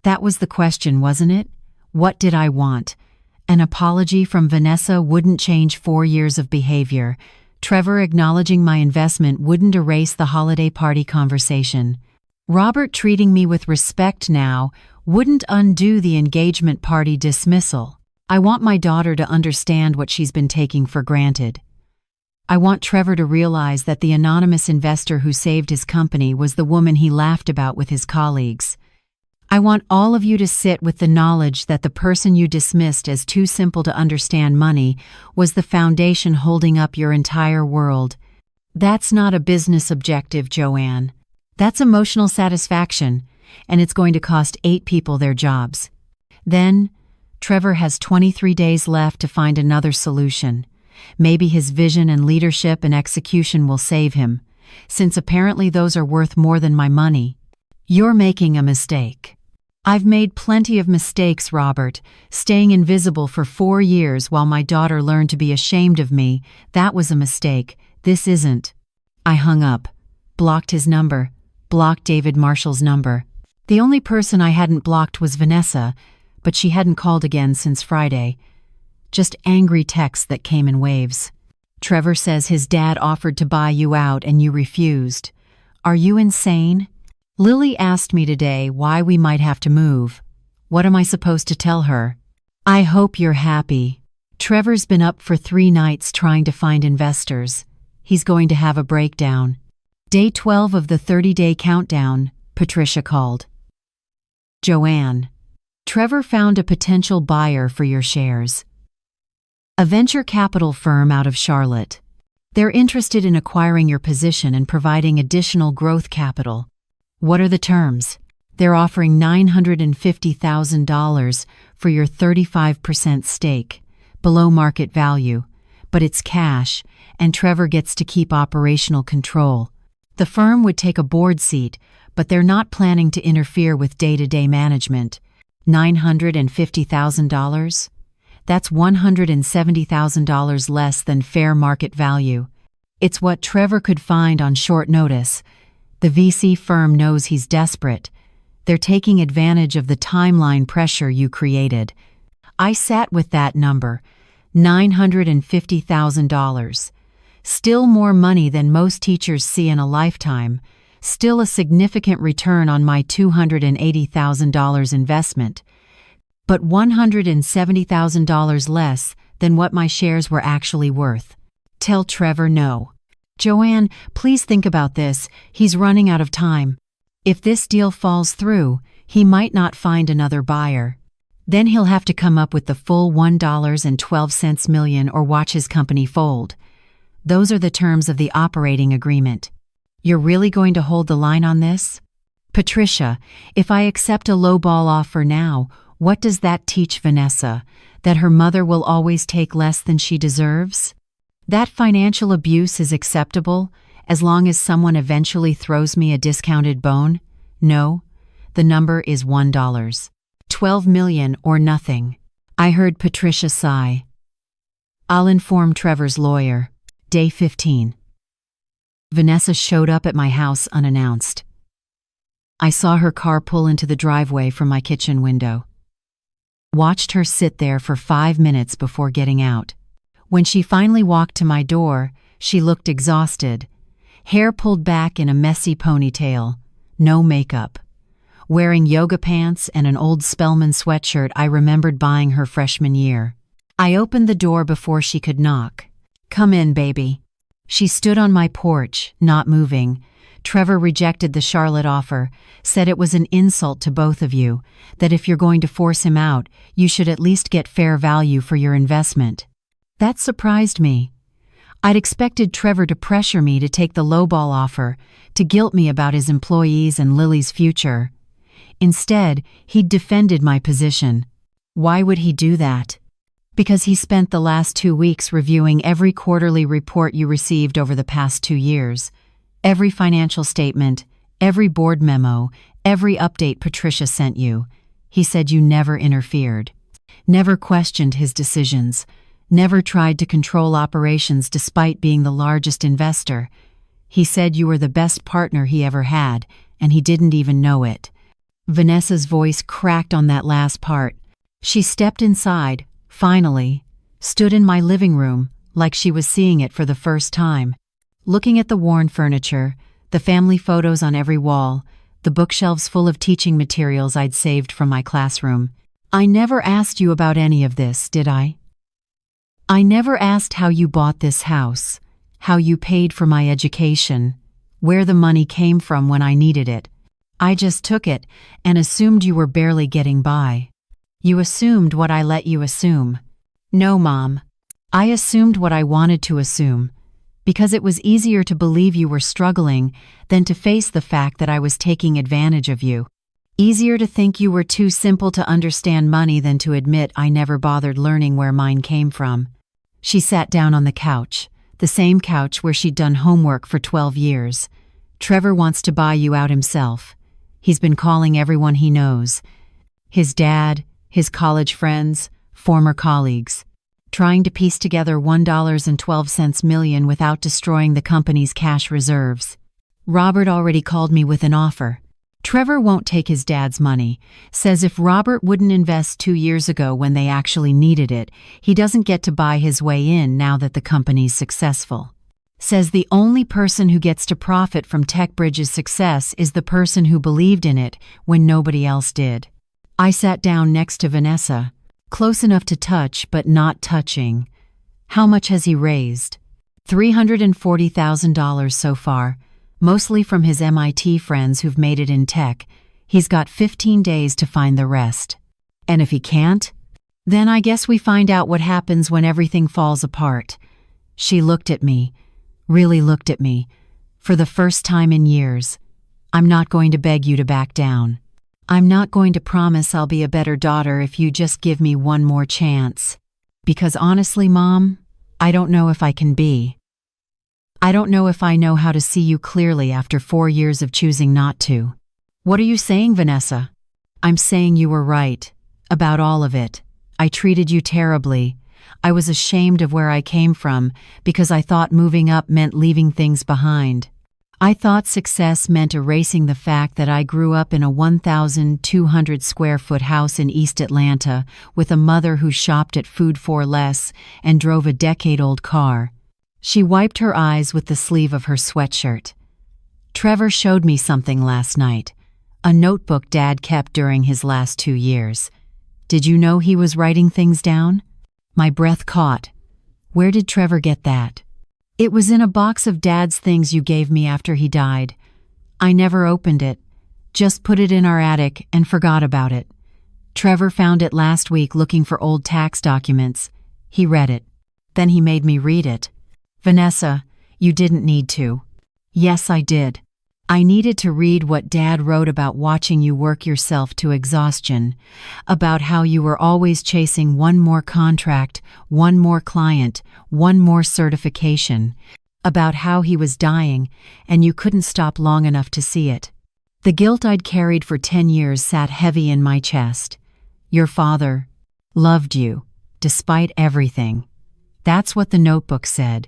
That was the question, wasn't it? What did I want? An apology from Vanessa wouldn't change 4 years of behavior. Trevor acknowledging my investment wouldn't erase the holiday party conversation. Robert treating me with respect now wouldn't undo the engagement party dismissal. I want my daughter to understand what she's been taking for granted. I want Trevor to realize that the anonymous investor who saved his company was the woman he laughed about with his colleagues. I want all of you to sit with the knowledge that the person you dismissed as too simple to understand money was the foundation holding up your entire world. That's not a business objective, Joanne. That's emotional satisfaction, and it's going to cost 8 people their jobs. Then, Trevor has 23 days left to find another solution. Maybe his vision and leadership and execution will save him, since apparently those are worth more than my money. You're making a mistake. I've made plenty of mistakes, Robert, staying invisible for 4 years while my daughter learned to be ashamed of me. That was a mistake. This isn't. I hung up, blocked his number, blocked David Marshall's number. The only person I hadn't blocked was Vanessa, but she hadn't called again since Friday. Just angry texts that came in waves. Trevor says his dad offered to buy you out and you refused. Are you insane? Lily asked me today why we might have to move. What am I supposed to tell her? I hope you're happy. Trevor's been up for 3 nights trying to find investors. He's going to have a breakdown. Day 12 of the 30-day countdown, Patricia called. Joanne, Trevor found a potential buyer for your shares. A venture capital firm out of Charlotte. They're interested in acquiring your position and providing additional growth capital. What are the terms? They're offering $950,000 for your 35% stake, below market value, but it's cash, and Trevor gets to keep operational control. The firm would take a board seat, but they're not planning to interfere with day-to-day management. $950,000? That's $170,000 less than fair market value. It's what Trevor could find on short notice. The VC firm knows he's desperate. They're taking advantage of the timeline pressure you created. I sat with that number, $950,000. Still more money than most teachers see in a lifetime. Still a significant return on my $280,000 investment. But $170,000 less than what my shares were actually worth. Tell Trevor no. Joanne, please think about this. He's running out of time. If this deal falls through, he might not find another buyer. Then he'll have to come up with the full $1.12 million or watch his company fold. Those are the terms of the operating agreement. You're really going to hold the line on this? Patricia, if I accept a lowball offer now, what does that teach Vanessa? That her mother will always take less than she deserves? That financial abuse is acceptable as long as someone eventually throws me a discounted bone? No, the number is $1. $12 million or nothing. I heard Patricia sigh. I'll inform Trevor's lawyer. Day 15. Vanessa showed up at my house unannounced. I saw her car pull into the driveway from my kitchen window. Watched her sit there for 5 minutes before getting out. When she finally walked to my door, she looked exhausted. Hair pulled back in a messy ponytail. No makeup. wearing yoga pants and an old Spellman sweatshirt I remembered buying her freshman year. I opened the door before she could knock. "Come in, baby." She stood on my porch, not moving. Trevor rejected the Charlotte offer, said it was an insult to both of you, that if you're going to force him out, you should at least get fair value for your investment. That surprised me. I'd expected Trevor to pressure me to take the lowball offer, to guilt me about his employees and Lily's future. Instead, he'd defended my position. Why would he do that? Because he spent the last 2 weeks reviewing every quarterly report you received over the past 2 years. Every financial statement, every board memo, every update Patricia sent you. He said you never interfered, never questioned his decisions, never tried to control operations despite being the largest investor. He said you were the best partner he ever had, and he didn't even know it. Vanessa's voice cracked on that last part. She stepped inside, finally, stood in my living room like she was seeing it for the first time. Looking at the worn furniture, the family photos on every wall, the bookshelves full of teaching materials I'd saved from my classroom. "I never asked you about any of this, did I? I never asked how you bought this house, how you paid for my education, where the money came from when I needed it. I just took it and assumed you were barely getting by. You assumed what I let you assume." "No, Mom. I assumed what I wanted to assume, because it was easier to believe you were struggling than to face the fact that I was taking advantage of you. Easier to think you were too simple to understand money than to admit I never bothered learning where mine came from." She sat down on the couch, the same couch where she'd done homework for 12 years. "Trevor wants to buy you out himself. He's been calling everyone he knows. His dad, his college friends, former colleagues. Trying to piece together $1.12 million without destroying the company's cash reserves. Robert already called me with an offer. Trevor won't take his dad's money, says if Robert wouldn't invest 2 years ago when they actually needed it, he doesn't get to buy his way in now that the company's successful. Says the only person who gets to profit from TechBridge's success is the person who believed in it when nobody else did. I sat down next to Vanessa, close enough to touch but not touching. "How much has he raised?" $340,000 so far, mostly from his MIT friends who've made it in tech. He's got 15 days to find the rest. "And if he can't? Then I guess we find out what happens when everything falls apart." She looked at me, really looked at me, for the first time in years. "I'm not going to beg you to back down. I'm not going to promise I'll be a better daughter if you just give me one more chance. Because honestly, Mom, I don't know if I can be. I don't know if I know how to see you clearly after 4 years of choosing not to." "What are you saying, Vanessa?" "I'm saying you were right. About all of it. I treated you terribly. I was ashamed of where I came from because I thought moving up meant leaving things behind. I thought success meant erasing the fact that I grew up in a 1,200 square foot house in East Atlanta with a mother who shopped at Food 4 Less and drove a decade-old car." She wiped her eyes with the sleeve of her sweatshirt. "Trevor showed me something last night, a notebook Dad kept during his last 2 years. Did you know he was writing things down?" My breath caught. "Where did Trevor get that?" "It was in a box of Dad's things you gave me after he died. I never opened it, just put it in our attic and forgot about it. Trevor found it last week looking for old tax documents. He read it. Then he made me read it." "Vanessa, you didn't need to." "Yes, I did. I needed to read what Dad wrote about watching you work yourself to exhaustion, about how you were always chasing one more contract, one more client, one more certification, about how he was dying and you couldn't stop long enough to see it. The guilt I'd carried for 10 years sat heavy in my chest. Your father loved you, despite everything. That's what the notebook said.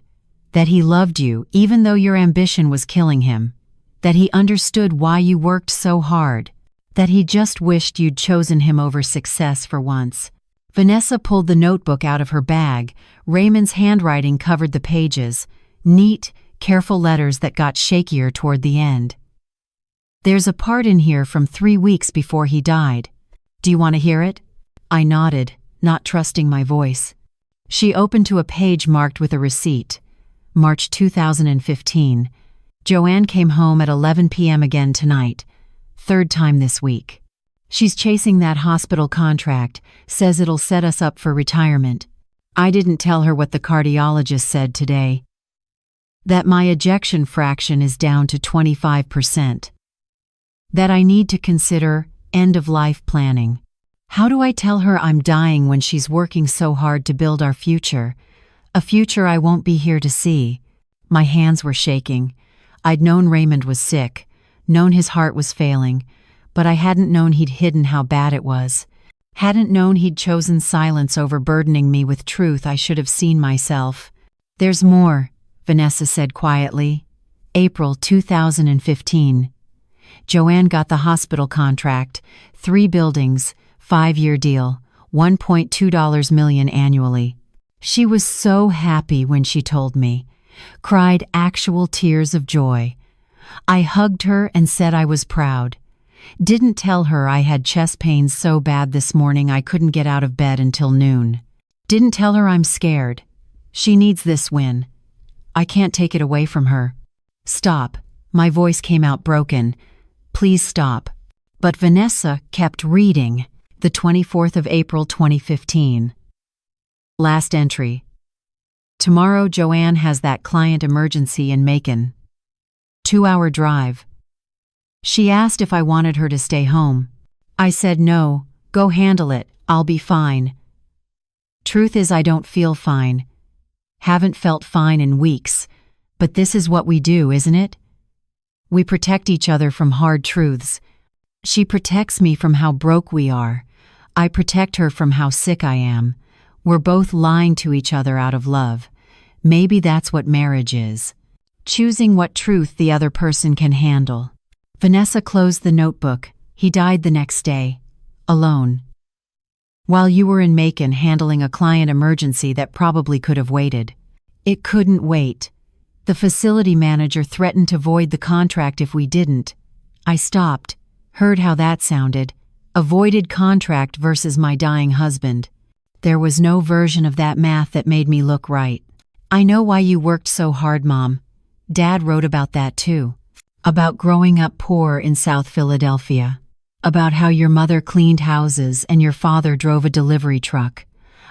That he loved you even though your ambition was killing him. That he understood why you worked so hard. That he just wished you'd chosen him over success for once." Vanessa pulled the notebook out of her bag. Raymond's handwriting covered the pages, neat, careful letters that got shakier toward the end. There's a part in here from 3 weeks before he died. Do you want to hear it? I nodded, not trusting my voice. She opened to a page marked with a receipt. March 2015. Joanne came home at 11 p.m. again tonight. 3rd time this week. She's chasing that hospital contract, says it'll set us up for retirement. I didn't tell her what the cardiologist said today. That my ejection fraction is down to 25%. That I need to consider end-of-life planning. How do I tell her I'm dying when she's working so hard to build our future? A future I won't be here to see. My hands were shaking. I'd known Raymond was sick, known his heart was failing, but I hadn't known he'd hidden how bad it was. Hadn't known he'd chosen silence over burdening me with truth I should have seen myself. There's more, Vanessa said quietly. April 2015. Joanne got the hospital contract, 3 buildings, 5-year deal, $1.2 million annually. She was so happy when she told me. Cried actual tears of joy. I hugged her and said I was proud. Didn't tell her I had chest pains so bad this morning I couldn't get out of bed until noon. Didn't tell her I'm scared. She needs this win. I can't take it away from her. Stop. My voice came out broken. Please stop. But Vanessa kept reading. The 24th of April 2015. Last entry. Tomorrow Joanne has that client emergency in Macon. 2-hour drive. She asked if I wanted her to stay home. I said no, go handle it, I'll be fine. Truth is I don't feel fine. Haven't felt fine in weeks, but this is what we do, isn't it? We protect each other from hard truths. She protects me from how broke we are. I protect her from how sick I am. We're both lying to each other out of love. Maybe that's what marriage is. Choosing what truth the other person can handle. Vanessa closed the notebook. He died the next day. Alone. While you were in Macon handling a client emergency that probably could have waited. It couldn't wait. The facility manager threatened to void the contract if we didn't. I stopped. Heard how that sounded. A voided contract versus my dying husband. There was no version of that math that made me look right. I know why you worked so hard, Mom. Dad wrote about that too. About growing up poor in South Philadelphia. About how your mother cleaned houses and your father drove a delivery truck.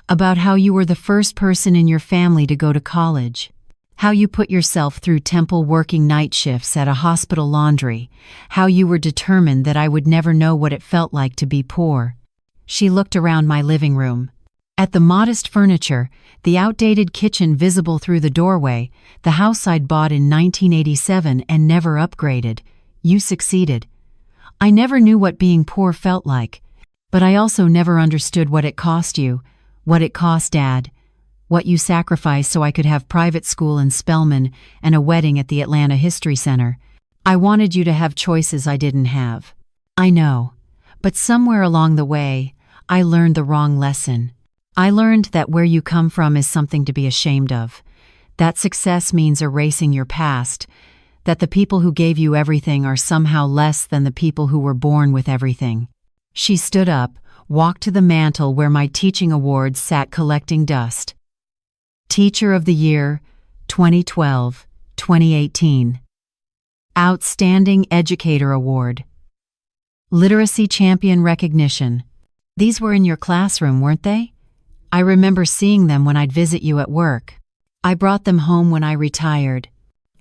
About how you were the first person in your family to go to college. How you put yourself through temple working night shifts at a hospital laundry. How you were determined that I would never know what it felt like to be poor. She looked around my living room. At the modest furniture, the outdated kitchen visible through the doorway, the house I'd bought in 1987 and never upgraded. You succeeded. I never knew what being poor felt like, but I also never understood what it cost you, what it cost Dad, what you sacrificed so I could have private school in Spelman and a wedding at the Atlanta History Center. I wanted you to have choices I didn't have. I know, but somewhere along the way, I learned the wrong lesson. I learned that where you come from is something to be ashamed of, that success means erasing your past, that the people who gave you everything are somehow less than the people who were born with everything. She stood up, walked to the mantel where my teaching awards sat collecting dust. Teacher of the Year, 2012-2018. Outstanding Educator Award. Literacy Champion Recognition. These were in your classroom, weren't they? I remember seeing them when I'd visit you at work. I brought them home when I retired.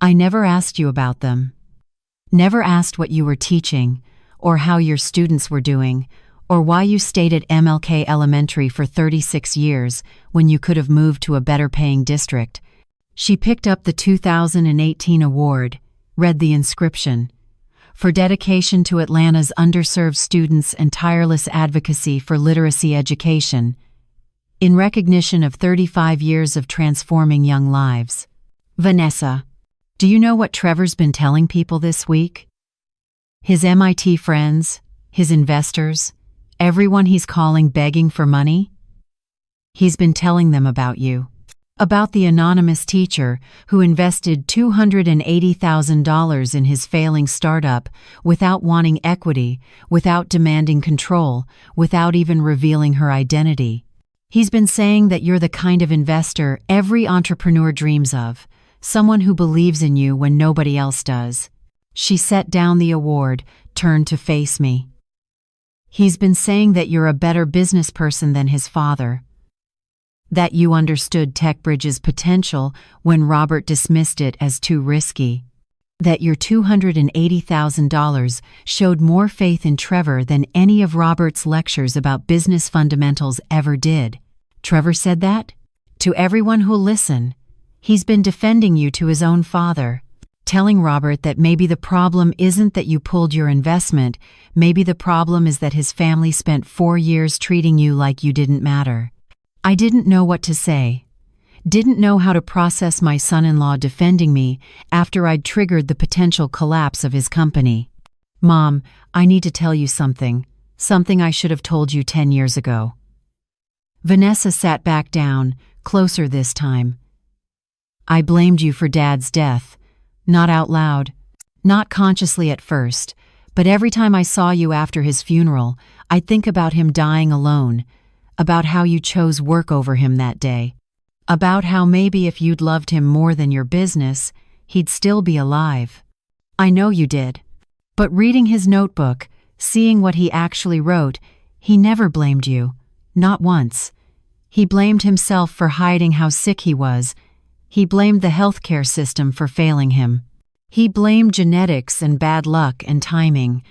I never asked you about them. Never asked what you were teaching, or how your students were doing, or why you stayed at MLK Elementary for 36 years when you could have moved to a better-paying district. She picked up the 2018 award, read the inscription. For dedication to Atlanta's underserved students and tireless advocacy for literacy education. In recognition of 35 years of transforming young lives. Vanessa, do you know what Trevor's been telling people this week? His MIT friends, his investors, everyone he's calling begging for money? He's been telling them about you. About the anonymous teacher who invested $280,000 in his failing startup without wanting equity, without demanding control, without even revealing her identity. He's been saying that you're the kind of investor every entrepreneur dreams of, someone who believes in you when nobody else does. She set down the award, turned to face me. He's been saying that you're a better business person than his father. That you understood TechBridge's potential when Robert dismissed it as too risky. That your $280,000 showed more faith in Trevor than any of Robert's lectures about business fundamentals ever did. Trevor said that? To everyone who'll listen. He's been defending you to his own father, telling Robert that maybe the problem isn't that you pulled your investment, maybe the problem is that his family spent 4 years treating you like you didn't matter. I didn't know what to say. Didn't know how to process my son-in-law defending me after I'd triggered the potential collapse of his company. Mom, I need to tell you something. Something I should have told you 10 years ago. Vanessa sat back down, closer this time. I blamed you for Dad's death. Not out loud. Not consciously at first. But every time I saw you after his funeral, I'd think about him dying alone. About how you chose work over him that day. About how maybe if you'd loved him more than your business, he'd still be alive. I know you did. But reading his notebook, seeing what he actually wrote, he never blamed you. Not once. He blamed himself for hiding how sick he was. He blamed the healthcare system for failing him. He blamed genetics and bad luck and timing,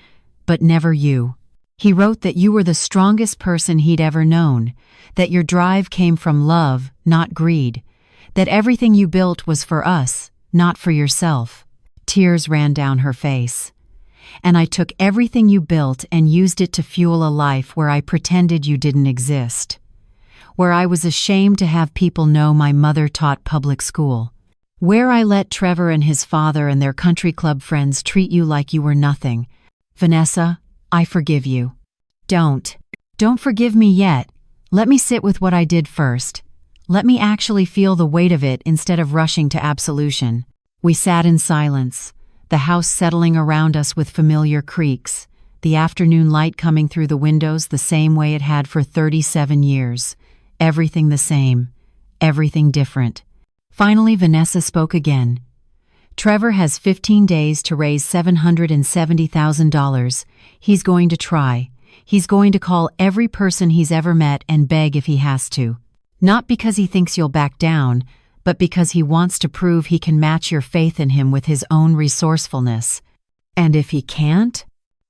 but never you. He wrote that you were the strongest person he'd ever known, that your drive came from love, not greed, that everything you built was for us, not for yourself. Tears ran down her face. And I took everything you built and used it to fuel a life where I pretended you didn't exist. Where I was ashamed to have people know my mother taught public school. Where I let Trevor and his father and their country club friends treat you like you were nothing. Vanessa, I forgive you. Don't forgive me yet. Let me sit with what I did first. Let me actually feel the weight of it instead of rushing to absolution. We sat in silence, the house settling around us with familiar creaks, the afternoon light coming through the windows the same way it had for 37 years. Everything the same, everything different. Finally, Vanessa spoke again. Trevor has 15 days to raise $770,000. He's going to try. He's going to call every person he's ever met and beg if he has to. Not because he thinks you'll back down, but because he wants to prove he can match your faith in him with his own resourcefulness. And if he can't,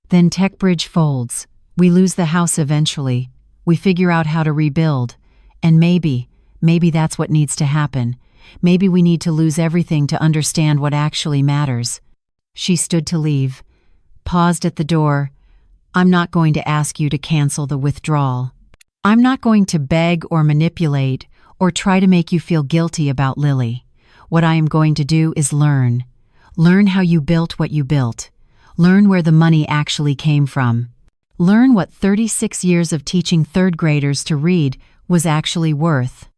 then TechBridge folds. We lose the house eventually. We figure out how to rebuild. And maybe that's what needs to happen. Maybe we need to lose everything to understand what actually matters. She stood to leave, paused at the door. I'm not going to ask you to cancel the withdrawal. I'm not going to beg or manipulate or try to make you feel guilty about Lily. What I am going to do is learn. Learn how you built what you built. Learn where the money actually came from. Learn what 36 years of teaching third graders to read was actually worth.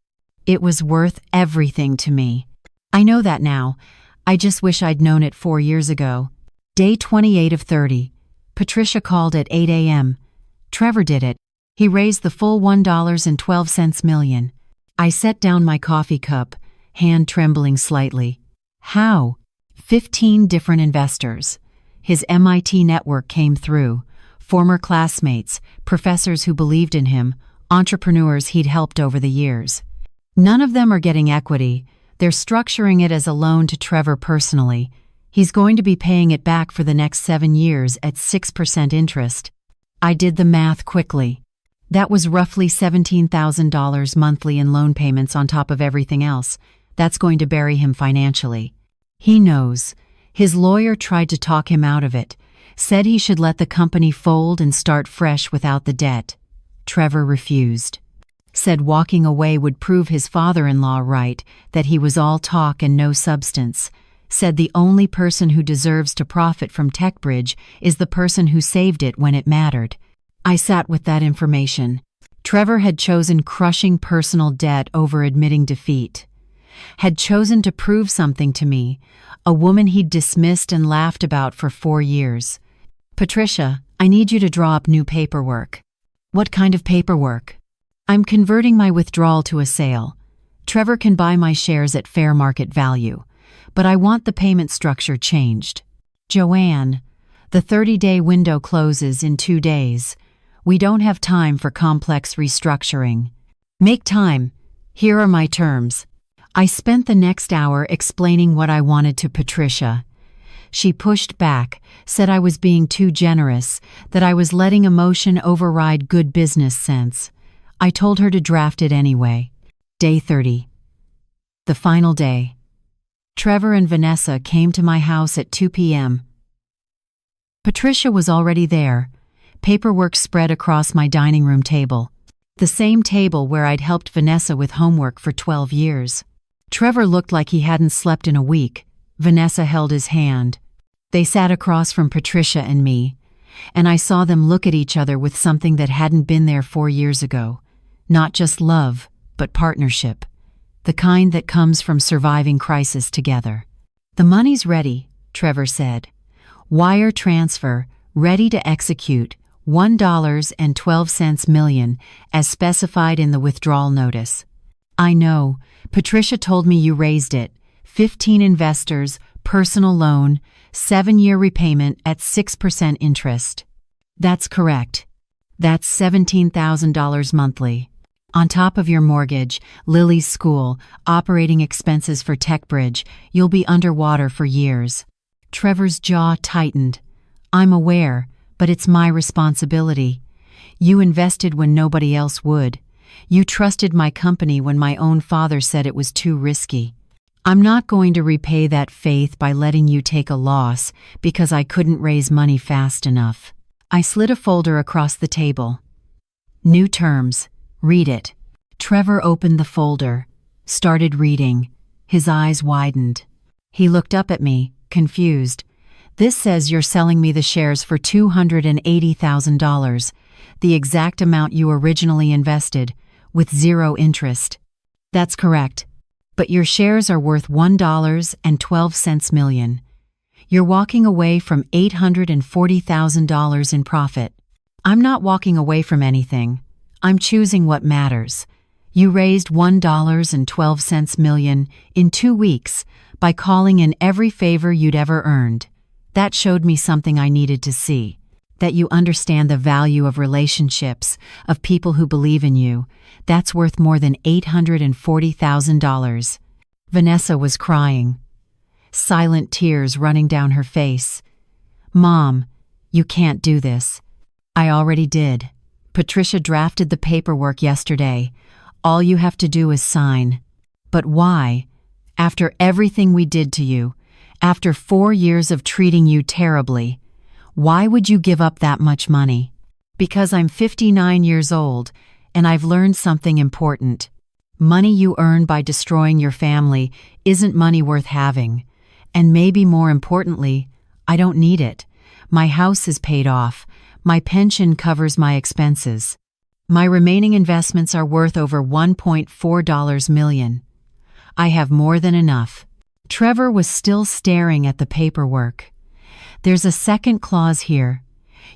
It was worth everything to me. I know that now. I just wish I'd known it 4 years ago. Day 28 of 30. Patricia called at 8 a.m. Trevor did it. He raised the full $1.12 million. I set down my coffee cup, hand trembling slightly. How? 15 different investors. His MIT network came through. Former classmates, professors who believed in him, entrepreneurs he'd helped over the years. None of them are getting equity. They're structuring it as a loan to Trevor personally. He's going to be paying it back for the next 7 years at 6% interest. I did the math quickly. That was roughly $17,000 monthly in loan payments on top of everything else. That's going to bury him financially. He knows. His lawyer tried to talk him out of it, said he should let the company fold and start fresh without the debt. Trevor refused. Said walking away would prove his father-in-law right, that he was all talk and no substance. Said the only person who deserves to profit from TechBridge is the person who saved it when it mattered. I sat with that information. Trevor had chosen crushing personal debt over admitting defeat. had chosen to prove something to me, a woman he'd dismissed and laughed about for 4 years. "Patricia, I need you to draw up new paperwork." "What kind of paperwork?" "I'm converting my withdrawal to a sale. Trevor can buy my shares at fair market value, but I want the payment structure changed." "Joanne, the 30-day window closes in 2 days. We don't have time for complex restructuring." "Make time. Here are my terms." I spent the next hour explaining what I wanted to Patricia. She pushed back, said I was being too generous, that I was letting emotion override good business sense. I told her to draft it anyway. Day 30. The final day. Trevor and Vanessa came to my house at 2 p.m. Patricia was already there, paperwork spread across my dining room table, the same table where I'd helped Vanessa with homework for 12 years. Trevor looked like he hadn't slept in a week. Vanessa held his hand. They sat across from Patricia and me, and I saw them look at each other with something that hadn't been there 4 years ago. Not just love, but partnership. The kind that comes from surviving crisis together. "The money's ready," Trevor said. "Wire transfer, ready to execute, $1.12 million, as specified in the withdrawal notice." "I know. Patricia told me you raised it. 15 investors, personal loan, 7-year repayment at 6% interest." "That's correct. That's $17,000 monthly. On top of your mortgage, Lily's school, operating expenses for TechBridge, you'll be underwater for years." Trevor's jaw tightened. "I'm aware, but it's my responsibility. You invested when nobody else would. You trusted my company when my own father said it was too risky. I'm not going to repay that faith by letting you take a loss because I couldn't raise money fast enough." I slid a folder across the table. "New terms. Read it." Trevor opened the folder, started reading. His eyes widened. He looked up at me, confused. "This says you're selling me the shares for $280,000, the exact amount you originally invested, with 0 interest." "That's correct. But your shares are worth $1.12 million. You're walking away from $840,000 in profit." "I'm not walking away from anything. I'm choosing what matters. You raised $1.12 million in 2 weeks by calling in every favor you'd ever earned. That showed me something I needed to see. That you understand the value of relationships, of people who believe in you. That's worth more than $840,000. Vanessa was crying, silent tears running down her face. "Mom, you can't do this." "I already did. Patricia drafted the paperwork yesterday. All you have to do is sign." "But why? After everything we did to you, after 4 years of treating you terribly, why would you give up that much money?" "Because I'm 59 years old, and I've learned something important. Money you earn by destroying your family isn't money worth having. And maybe more importantly, I don't need it. My house is paid off. My pension covers my expenses. My remaining investments are worth over $1.4 million. I have more than enough." Trevor was still staring at the paperwork. "There's a second clause here.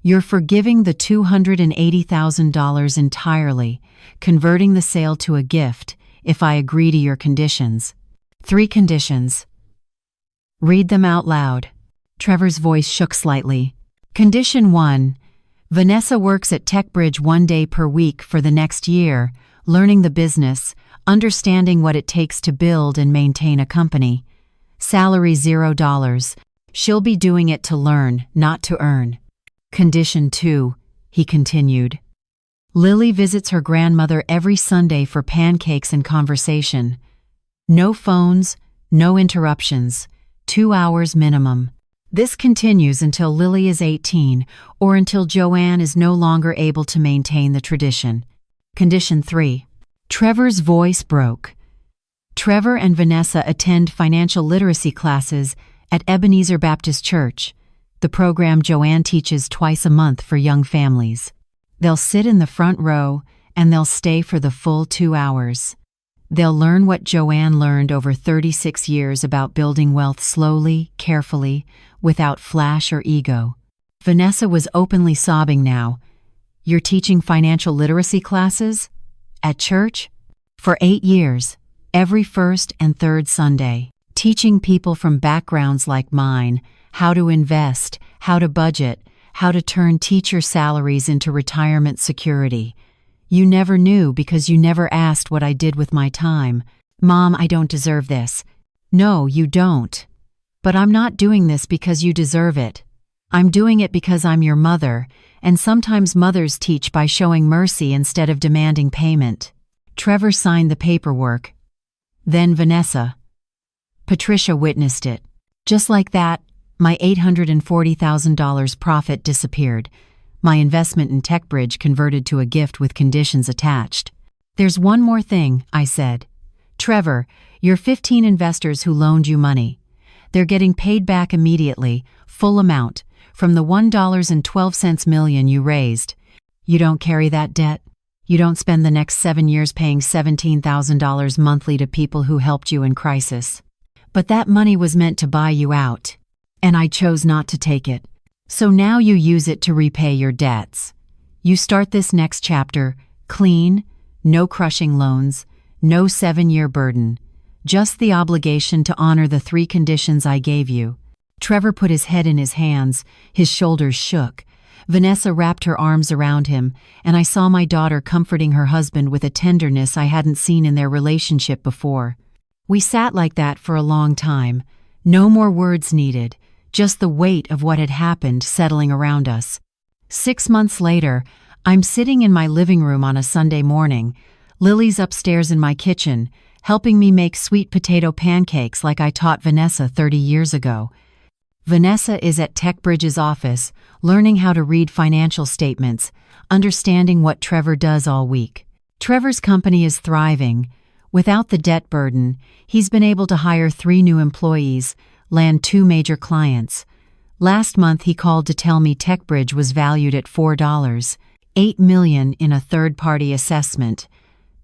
You're forgiving the $280,000 entirely, converting the sale to a gift, if I agree to your conditions." 3 conditions. "Read them out loud." Trevor's voice shook slightly. "Condition 1. Vanessa works at TechBridge 1 day per week for the next year, learning the business, understanding what it takes to build and maintain a company. Salary $0. She'll be doing it to learn, not to earn." Condition 2, he continued. "Lily visits her grandmother every Sunday for pancakes and conversation. No phones, no interruptions, 2 hours minimum. This continues until Lily is 18 or until Joanne is no longer able to maintain the tradition." Condition 3. Trevor's voice broke. "Trevor and Vanessa attend financial literacy classes at Ebenezer Baptist Church, the program Joanne teaches twice a month for young families. They'll sit in the front row and they'll stay for the full 2 hours. They'll learn what Joanne learned over 36 years about building wealth slowly, carefully, without flash or ego. Vanessa was openly sobbing now. "You're teaching financial literacy classes? At church?" "For 8 years, every first and third Sunday, teaching people from backgrounds like mine how to invest, how to budget, how to turn teacher salaries into retirement security. You never knew because you never asked what I did with my time." "Mom, I don't deserve this." "No, you don't. But I'm not doing this because you deserve it. I'm doing it because I'm your mother, and sometimes mothers teach by showing mercy instead of demanding payment." Trevor signed the paperwork. Then Vanessa. Patricia witnessed it. Just like that, my $840,000 profit disappeared. My investment in TechBridge converted to a gift with conditions attached. "There's one more thing," I said. "Trevor, your 15 investors who loaned you money. They're getting paid back immediately, full amount, from the $1.12 million you raised. You don't carry that debt. You don't spend the next 7 years paying $17,000 monthly to people who helped you in crisis. But that money was meant to buy you out, and I chose not to take it. So now you use it to repay your debts. You start this next chapter clean, no crushing loans, no 7-year burden, just the obligation to honor the 3 conditions I gave you." Trevor put his head in his hands, his shoulders shook. Vanessa wrapped her arms around him, and I saw my daughter comforting her husband with a tenderness I hadn't seen in their relationship before. We sat like that for a long time, no more words needed, just the weight of what had happened settling around us. 6 months later, I'm sitting in my living room on a Sunday morning. Lily's upstairs in my kitchen, helping me make sweet potato pancakes like I taught Vanessa 30 years ago. Vanessa is at TechBridge's office, learning how to read financial statements, understanding what Trevor does all week. Trevor's company is thriving. Without the debt burden, he's been able to hire 3 new employees, land 2 major clients. Last month he called to tell me TechBridge was valued at $4.8 million in a third-party assessment.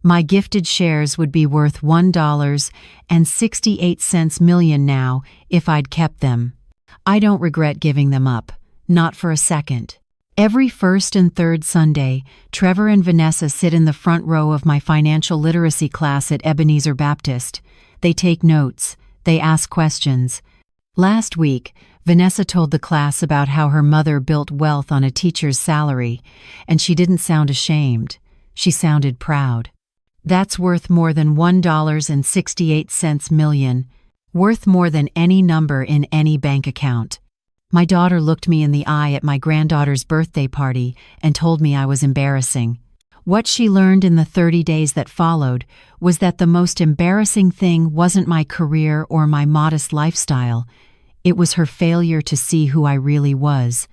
My gifted shares would be worth $1.68 million now if I'd kept them. I don't regret giving them up, not for a second. Every first and third Sunday, Trevor and Vanessa sit in the front row of my financial literacy class at Ebenezer Baptist. They take notes. They ask questions. Last week, Vanessa told the class about how her mother built wealth on a teacher's salary, and she didn't sound ashamed. She sounded proud. That's worth more than $1.68 million, worth more than any number in any bank account. My daughter looked me in the eye at my granddaughter's birthday party and told me I was embarrassing. What she learned in the 30 days that followed was that the most embarrassing thing wasn't my career or my modest lifestyle. It was her failure to see who I really was.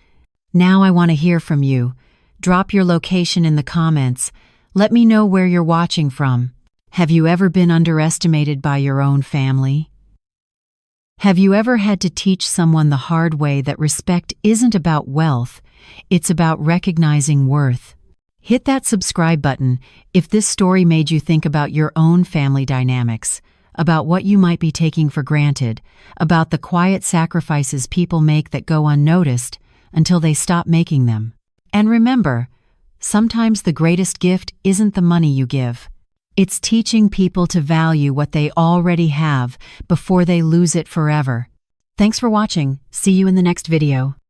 Now I want to hear from you. Drop your location in the comments. Let me know where you're watching from. Have you ever been underestimated by your own family? Have you ever had to teach someone the hard way that respect isn't about wealth, it's about recognizing worth? Hit that subscribe button if this story made you think about your own family dynamics, about what you might be taking for granted, about the quiet sacrifices people make that go unnoticed until they stop making them. And remember, sometimes the greatest gift isn't the money you give. It's teaching people to value what they already have before they lose it forever. Thanks for watching. See you in the next video.